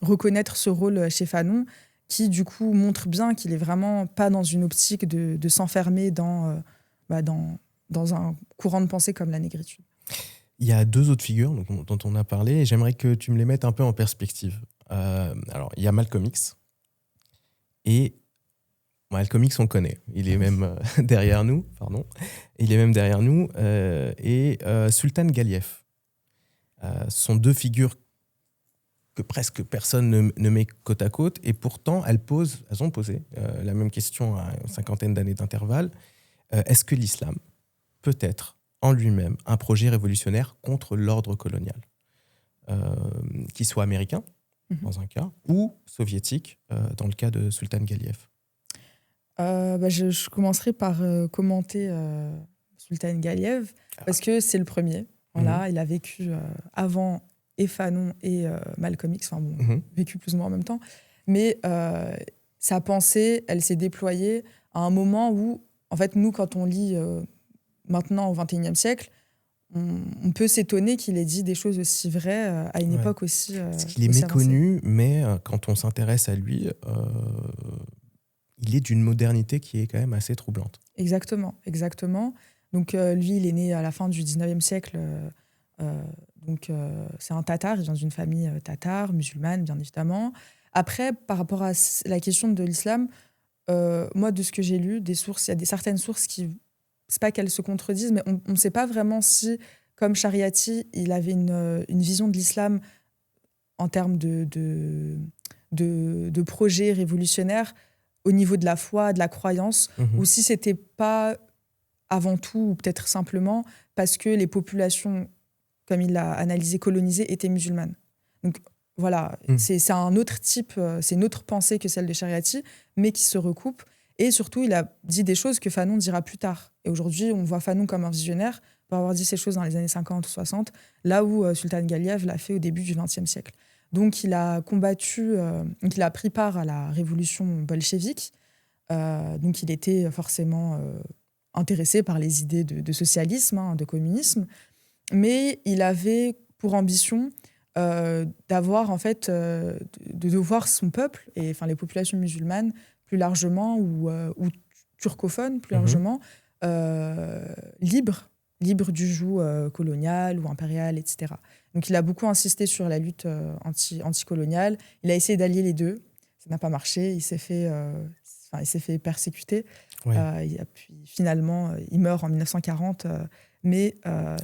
reconnaître ce rôle chez Fanon, qui, du coup, montre bien qu'il n'est vraiment pas dans une optique de s'enfermer dans un courant de pensée comme la négritude. Il y a deux autres figures dont on a parlé, et j'aimerais que tu me les mettes un peu en perspective. Alors, il y a Malcolm X, et Malcolm X, on connaît. Il est même derrière nous, pardon. Il est même derrière nous. Et Sultan Galief. Ce sont deux figures que presque personne ne met côte à côte, et pourtant elles ont posé la même question à une cinquantaine d'années d'intervalle. Est-ce que l'islam peut être en lui-même un projet révolutionnaire contre l'ordre colonial, qu'il soit américain dans un cas, ou soviétique dans le cas de Sultan Galief? Je commencerai par commenter Sultan Galief, parce que c'est le premier. Voilà, il a vécu avant et Fanon et Malcolm X, vécu plus ou moins en même temps. Mais sa pensée, elle s'est déployée à un moment où, en fait, nous, quand on lit maintenant au XXIe siècle, on peut s'étonner qu'il ait dit des choses aussi vraies à une époque aussi parce qu'il est méconnu, mais quand on s'intéresse à lui, il est d'une modernité qui est quand même assez troublante. Exactement. Donc lui, il est né à la fin du XIXe siècle. C'est un tatar, il vient d'une famille tatare, musulmane, bien évidemment. Après, par rapport à la question de l'islam, moi, de ce que j'ai lu, des sources, il y a certaines sources qui, c'est pas qu'elles se contredisent, mais on ne sait pas vraiment si, comme Shariati, il avait une vision de l'islam en termes de projet révolutionnaire au niveau de la foi, de la croyance, ou si c'était pas avant tout, ou peut-être simplement parce que les populations, comme il l'a analysé, colonisées, étaient musulmanes. Donc voilà, c'est un autre type, c'est une autre pensée que celle de Shariati, mais qui se recoupe. Et surtout, il a dit des choses que Fanon dira plus tard. Et aujourd'hui, on voit Fanon comme un visionnaire pour avoir dit ces choses dans les années 50 ou 60, là où Sultan Galief l'a fait au début du XXe siècle. Donc il a combattu, il a pris part à la révolution bolchevique. Donc il était forcément intéressé par les idées de socialisme, de communisme. Mais il avait pour ambition d'avoir, en fait, de voir son peuple, et enfin les populations musulmanes plus largement, ou turcophones plus largement, libres libre du joug colonial ou impérial, etc. Donc il a beaucoup insisté sur la lutte anticoloniale. Il a essayé d'allier les deux. Ça n'a pas marché. Il s'est fait persécuter. Ouais. Puis finalement, il meurt en 1940. Mais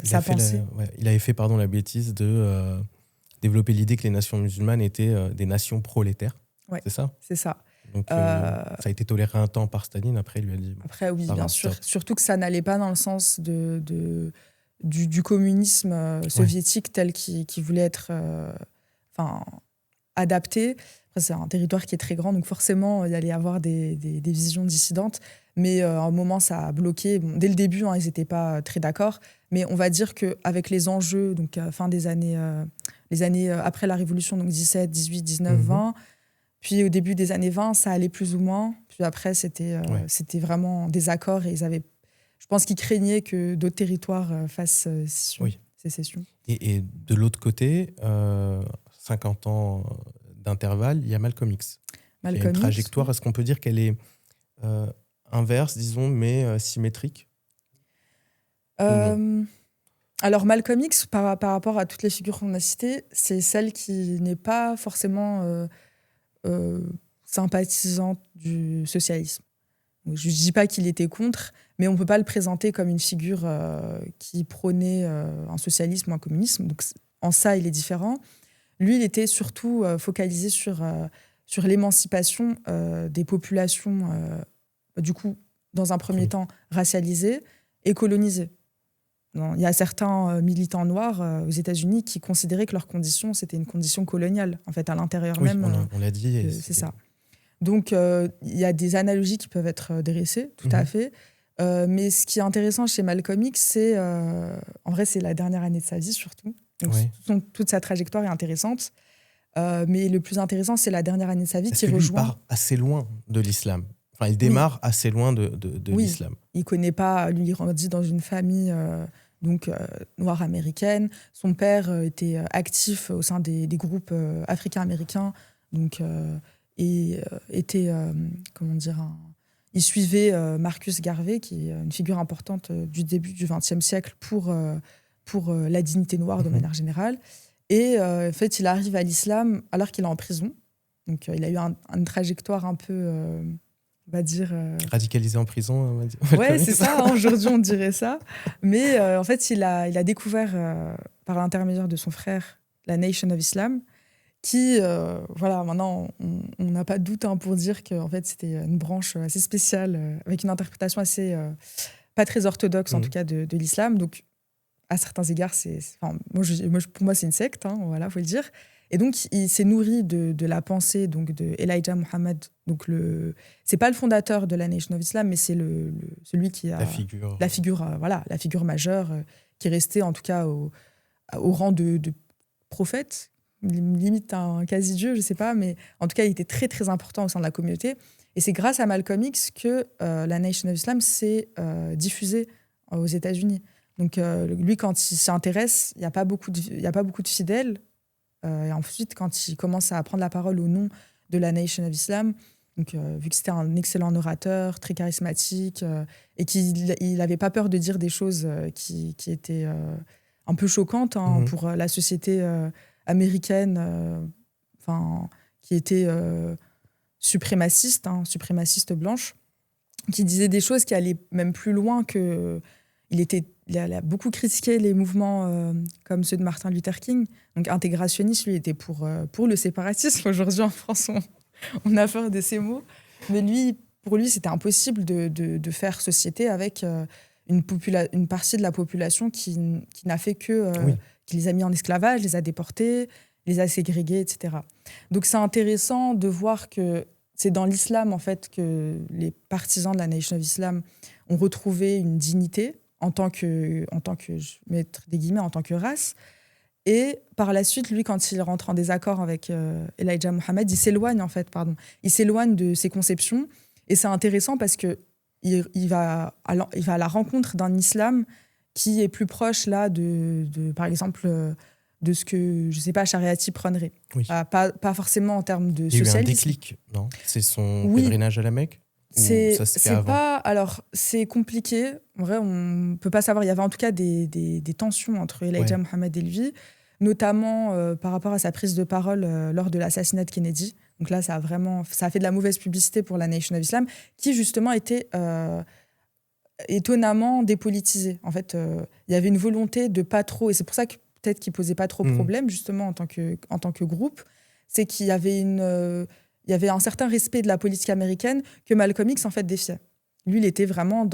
sa pensée... Il avait fait la bêtise de développer l'idée que les nations musulmanes étaient des nations prolétaires. Ouais, c'est ça? C'est ça. Donc ça a été toléré un temps par Staline. Après, il lui a dit... Après, oui, bien sûr. Surtout que ça n'allait pas dans le sens du communisme soviétique tel qu'il voulait être adapté. Après, c'est un territoire qui est très grand, donc forcément, il allait y avoir des visions dissidentes. Mais à un moment, ça a bloqué. Bon, dès le début, ils n'étaient pas très d'accord. Mais on va dire qu'avec les enjeux, donc fin des années, les années après la Révolution, donc 17, 18, 19, 20, puis au début des années 20, ça allait plus ou moins. Puis après, c'était vraiment des accords et je pense qu'ils craignaient que d'autres territoires fassent sécession. Et de l'autre côté, 50 ans d'intervalle, il y a Malcolm X. Il y a une trajectoire. Est-ce qu'on peut dire qu'elle est inverse, disons, mais symétrique? Alors Malcolm X, par rapport à toutes les figures qu'on a citées, c'est celle qui n'est pas forcément sympathisante du socialisme. Je ne dis pas qu'il était contre, mais on ne peut pas le présenter comme une figure qui prônait un socialisme ou un communisme. Donc, en ça, il est différent. Lui, il était surtout focalisé sur l'émancipation des populations, du coup, dans un premier temps, racialisées et colonisées. Il y a certains militants noirs aux États-Unis qui considéraient que leur condition, c'était une condition coloniale, en fait, à l'intérieur même. On l'a dit. C'est ça. Donc, il y a des analogies qui peuvent être dressées, tout à fait. Mais ce qui est intéressant chez Malcolm X, c'est... en vrai, c'est la dernière année de sa vie, surtout. Donc, toute sa trajectoire est intéressante. Mais le plus intéressant, c'est la dernière année de sa vie qui rejoint... Il part assez loin de l'islam. Enfin, il démarre assez loin de l'islam. Il ne connaît pas... Lui, il grandit dans une famille noire américaine. Son père était actif au sein des groupes africains-américains. Donc... et était, il suivait Marcus Garvey, qui est une figure importante du début du XXe siècle pour la dignité noire de manière générale. Et en fait, il arrive à l'islam alors qu'il est en prison. Donc, il a eu une trajectoire un peu, on va dire... radicalisé en prison, on va dire. Ouais, c'est ça. Aujourd'hui, on dirait ça. Mais en fait, il a découvert, par l'intermédiaire de son frère, la Nation of Islam, qui, maintenant, on n'a pas de doute pour dire que en fait, c'était une branche assez spéciale, avec une interprétation assez pas très orthodoxe, en tout cas, de l'islam. Donc, à certains égards, pour moi, c'est une secte, voilà, faut le dire. Et donc, il s'est nourri de la pensée donc, de Elijah Muhammad. Donc, c'est pas le fondateur de la Nation of Islam, mais c'est celui qui a... La figure majeure, qui est restée, en tout cas, au rang de prophète, limite un quasi-dieu, je ne sais pas, mais en tout cas, il était très, très important au sein de la communauté. Et c'est grâce à Malcolm X que la Nation of Islam s'est diffusée aux États-Unis. Donc, lui, quand il s'y intéresse, il n'y a pas beaucoup de fidèles. Et ensuite, quand il commence à prendre la parole au nom de la Nation of Islam, donc, vu que c'était un excellent orateur, très charismatique, et qu'il n'avait pas peur de dire des choses qui étaient un peu choquantes pour la société américaine, qui était suprémaciste blanche, qui disait des choses qui allaient même plus loin que... Il a beaucoup critiqué les mouvements comme ceux de Martin Luther King. Donc, intégrationniste, lui, était pour le séparatisme. Aujourd'hui, en France, on a peur de ces mots. Mais pour lui, c'était impossible de faire société avec une partie de la population qui n'a fait que... qui les a mis en esclavage, les a déportés, les a ségrégés, etc. Donc, c'est intéressant de voir que c'est dans l'islam, en fait, que les partisans de la Nation of Islam ont retrouvé une dignité en tant que, je vais mettre des guillemets, en tant que race. Et par la suite, lui, quand il rentre en désaccord avec Elijah Muhammad, il s'éloigne de ses conceptions. Et c'est intéressant parce qu'il va à la rencontre d'un islam qui est plus proche, là, par exemple, de ce que, je ne sais pas, Shariati prônerait. Oui. Pas forcément en termes de socialisme. Il y a eu un déclic, non? C'est son pèlerinage à la Mecque? Ou ça se fait avant? Alors, c'est compliqué. En vrai, on peut pas savoir. Il y avait en tout cas des tensions entre Elijah Muhammad et lui, notamment par rapport à sa prise de parole lors de l'assassinat de Kennedy. Donc là, ça a fait de la mauvaise publicité pour la Nation of Islam, qui justement était étonnamment dépolitisée. En fait, il y avait une volonté de pas trop, et c'est pour ça que peut-être qu'il posait pas trop de problème, justement, en tant que groupe, c'est qu'il y avait il y avait un certain respect de la politique américaine que Malcolm X, en fait, défiait. Lui, il était vraiment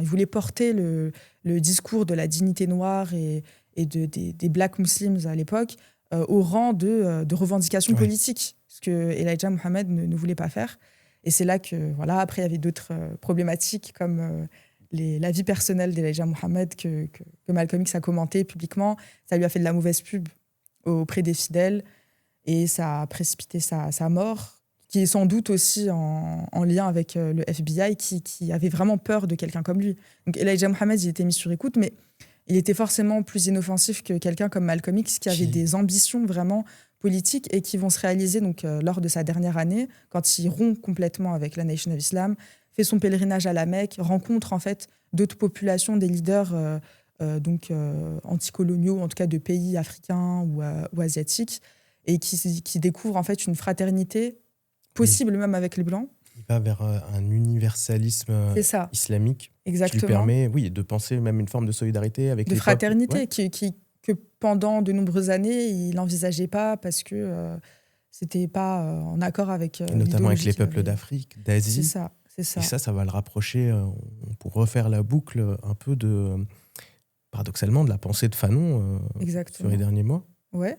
il voulait porter le discours de la dignité noire et des Black Muslims à l'époque au rang de revendications politiques, ce que Elijah Muhammad ne voulait pas faire. Et c'est là que, voilà, après, il y avait d'autres problématiques comme la vie personnelle d'Elijah Muhammad que Malcolm X a commenté publiquement. Ça lui a fait de la mauvaise pub auprès des fidèles et ça a précipité sa mort, qui est sans doute aussi en lien avec le FBI qui avait vraiment peur de quelqu'un comme lui. Donc Elijah Muhammad, il était mis sur écoute, mais il était forcément plus inoffensif que quelqu'un comme Malcolm X qui avait des ambitions vraiment politiques et qui vont se réaliser donc, lors de sa dernière année, quand il rompt complètement avec la Nation of Islam, fait son pèlerinage à la Mecque, rencontre en fait d'autres populations, des leaders anticoloniaux, en tout cas de pays africains ou asiatiques, et qui découvre en fait une fraternité possible même avec les Blancs. Il va vers un universalisme islamique. Exactement. Qui lui permet de penser même une forme de solidarité avec les fraternité que pendant de nombreuses années, il n'envisageait pas parce que c'était pas en accord avec notamment avec les peuples d'Afrique, d'Asie. C'est ça. Et ça va le rapprocher, pour refaire la boucle un peu paradoxalement, de la pensée de Fanon sur les derniers mois. Ouais.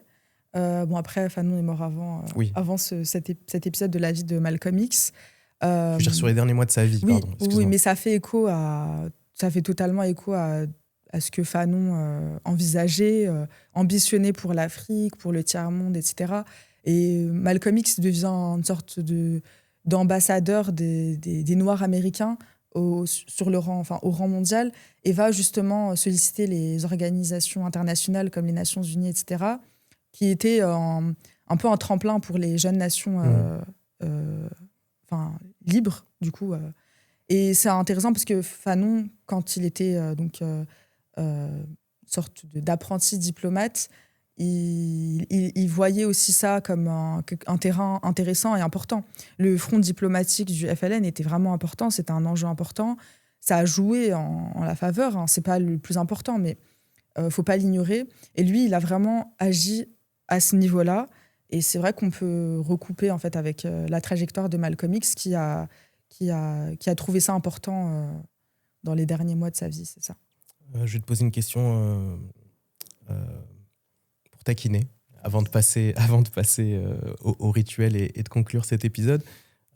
Après, Fanon est mort avant cet épisode de la vie de Malcolm X. Je veux dire sur les derniers mois de sa vie, pardon. Oui, mais ça fait totalement écho à ce que Fanon envisageait, ambitionnait pour l'Afrique, pour le tiers-monde, etc. Et Malcolm X devient une sorte d'ambassadeur des Noirs américains au rang mondial et va justement solliciter les organisations internationales comme les Nations Unies, etc., qui étaient un peu un tremplin pour les jeunes nations libres, du coup. Et c'est intéressant parce que Fanon, quand il était sorte d'apprenti diplomate, il voyait aussi ça comme un terrain intéressant et important. Le front diplomatique du FLN était vraiment important, c'était un enjeu important. Ça a joué en la faveur, hein. C'est pas le plus important, mais faut pas l'ignorer. Et lui, il a vraiment agi à ce niveau-là. Et c'est vrai qu'on peut recouper en fait avec la trajectoire de Malcolm X qui a trouvé ça important dans les derniers mois de sa vie, c'est ça. Je vais te poser une question pour taquiner, avant de passer au rituel et de conclure cet épisode.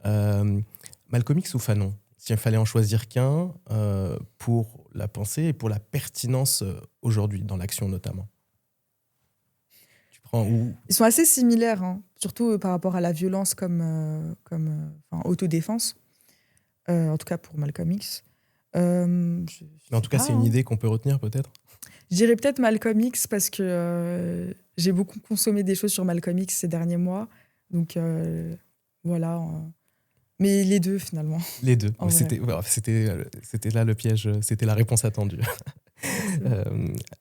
Malcolm X ou Fanon, s'il fallait en choisir qu'un pour la pensée et pour la pertinence aujourd'hui, dans l'action notamment. Ils sont assez similaires, hein, surtout par rapport à la violence comme autodéfense, en tout cas pour Malcolm X. En tout cas, c'est une idée qu'on peut retenir peut-être. Je dirais peut-être Malcolm X parce que j'ai beaucoup consommé des choses sur Malcolm X ces derniers mois. Donc voilà. Mais les deux finalement. Les deux. C'était là le piège, c'était la réponse attendue.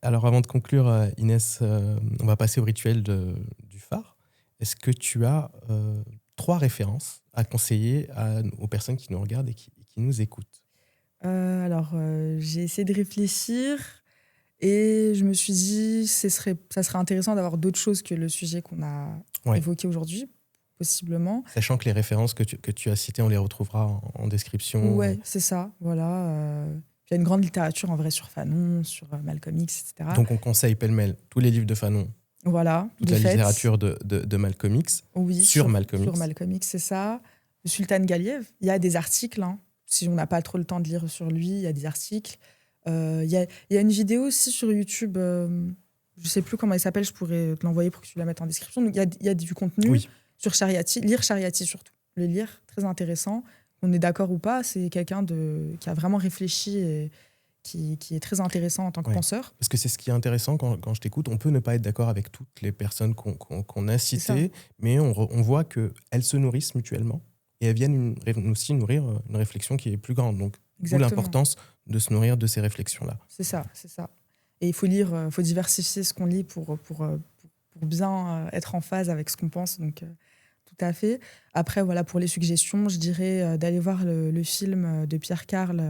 Alors avant de conclure, Inès, on va passer au rituel du phare. Est-ce que tu as 3 références à conseiller aux personnes qui nous regardent et qui nous écoutent? J'ai essayé de réfléchir et je me suis dit ça serait intéressant d'avoir d'autres choses que le sujet qu'on a évoqué aujourd'hui, possiblement. Sachant que les références que tu as citées, on les retrouvera en description. Ouais, c'est ça, voilà. Il y a une grande littérature en vrai sur Fanon, sur Malcolm X, etc. Donc on conseille pêle-mêle tous les livres de Fanon. Voilà. Toute la littérature de Malcolm X. Oui, sur Malcolm X. Sur Malcolm X, c'est ça. Le Sultan Galiev, il y a des articles. Hein. Si on n'a pas trop le temps de lire sur lui, il y a des articles. Il y a une vidéo aussi sur YouTube, je ne sais plus comment elle s'appelle, je pourrais te l'envoyer pour que tu la mettes en description. Donc, il y a du contenu sur Shariati, lire Shariati surtout. Le lire, très intéressant. On est d'accord ou pas, c'est quelqu'un qui a vraiment réfléchi et qui est très intéressant en tant que penseur. Parce que c'est ce qui est intéressant quand je t'écoute. On peut ne pas être d'accord avec toutes les personnes qu'on a citées, mais on voit qu'elles se nourrissent mutuellement. et elles viennent aussi nourrir une réflexion qui est plus grande. Donc, d'où Exactement. l'importance de se nourrir de ces réflexions-là. C'est ça. Et il faut lire, faut diversifier ce qu'on lit pour bien être en phase avec ce qu'on pense. Donc, tout à fait. Après, voilà, pour les suggestions, je dirais d'aller voir le film de Pierre Carl,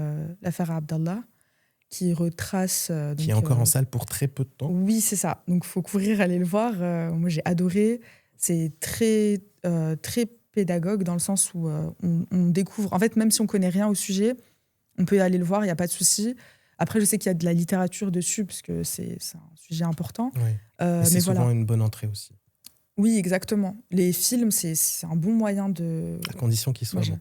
L'affaire Abdallah, qui retrace... Qui est encore en salle pour très peu de temps. Oui, c'est ça. Donc, il faut courir, aller le voir. Moi, j'ai adoré. C'est très pédagogue dans le sens où on découvre... En fait, même si on connaît rien au sujet, on peut aller le voir, il n'y a pas de souci. Après, je sais qu'il y a de la littérature dessus, parce que c'est un sujet important. Oui. Et c'est souvent une bonne entrée aussi. Oui, exactement. Les films, c'est un bon moyen de... À condition qu'ils soient bons.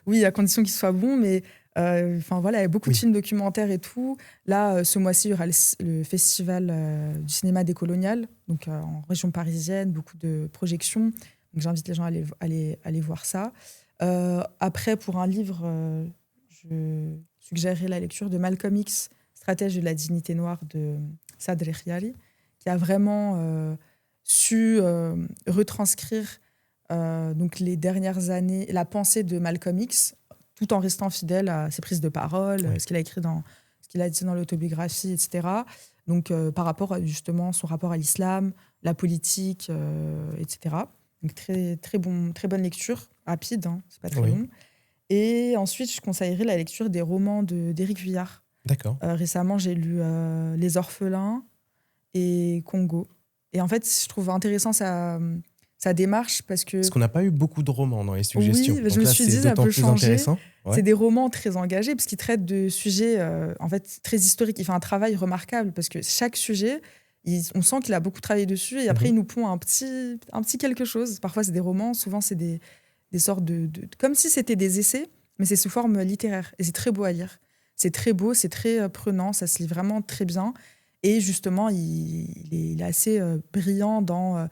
Oui, à condition qu'ils soient bons, mais voilà, il y a beaucoup de films documentaires et tout. Là, ce mois-ci, il y aura le festival du cinéma décolonial, donc en région parisienne, beaucoup de projections. Donc j'invite les gens à aller voir ça. Après, pour un livre, je suggérerais la lecture de Malcolm X, Stratège de la dignité noire de Sadr Khiari, qui a vraiment su retranscrire donc les dernières années, la pensée de Malcolm X, tout en restant fidèle à ses prises de parole, ce qu'il a écrit ce qu'il a dit dans l'autobiographie, etc. Donc par rapport à justement son rapport à l'islam, la politique, etc. Donc très bonne lecture, rapide, hein, c'est pas très long. Et ensuite, je conseillerais la lecture des romans d'Éric Vuillard. D'accord. Récemment, j'ai lu Les Orphelins et Congo. Et en fait, je trouve intéressant sa démarche parce qu'on n'a pas eu beaucoup de romans dans les suggestions. Oui, je me suis dit, ça peut changer. Ouais. C'est des romans très engagés parce qu'ils traitent de sujets en fait, très historiques. Il fait un travail remarquable parce que chaque sujet, on sent qu'il a beaucoup travaillé dessus et après, il nous pond un petit quelque chose. Parfois, c'est des romans, souvent, c'est des sortes comme si c'était des essais, mais c'est sous forme littéraire. Et c'est très beau à lire. C'est très beau, c'est très prenant, ça se lit vraiment très bien. Et justement, il est assez brillant dans...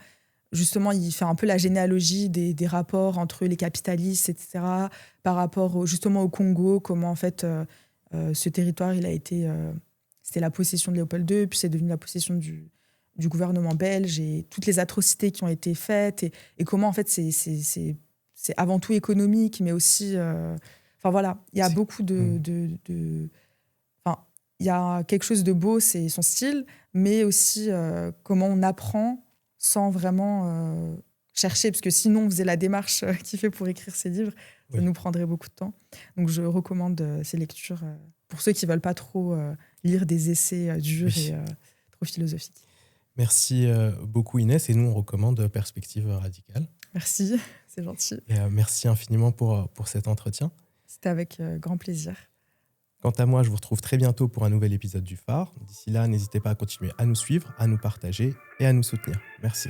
justement, il fait un peu la généalogie des rapports entre les capitalistes, etc., par rapport justement au Congo, comment en fait ce territoire, il a été... c'était la possession de Léopold II, puis c'est devenu la possession du gouvernement belge, et toutes les atrocités qui ont été faites, et comment en fait c'est avant tout économique, mais aussi... Enfin voilà, il y a beaucoup il y a quelque chose de beau, c'est son style, mais aussi comment on apprend sans vraiment chercher, parce que sinon on faisait la démarche qu'il fait pour écrire ses livres, ça nous prendrait beaucoup de temps. Donc je recommande ces lectures pour ceux qui ne veulent pas trop lire des essais durs et trop philosophiques. Merci beaucoup Inès, et nous on recommande Perspective radicale. Merci, c'est gentil. Et merci infiniment pour cet entretien. C'était avec grand plaisir. Quant à moi, je vous retrouve très bientôt pour un nouvel épisode du Phare. D'ici là, n'hésitez pas à continuer à nous suivre, à nous partager et à nous soutenir. Merci.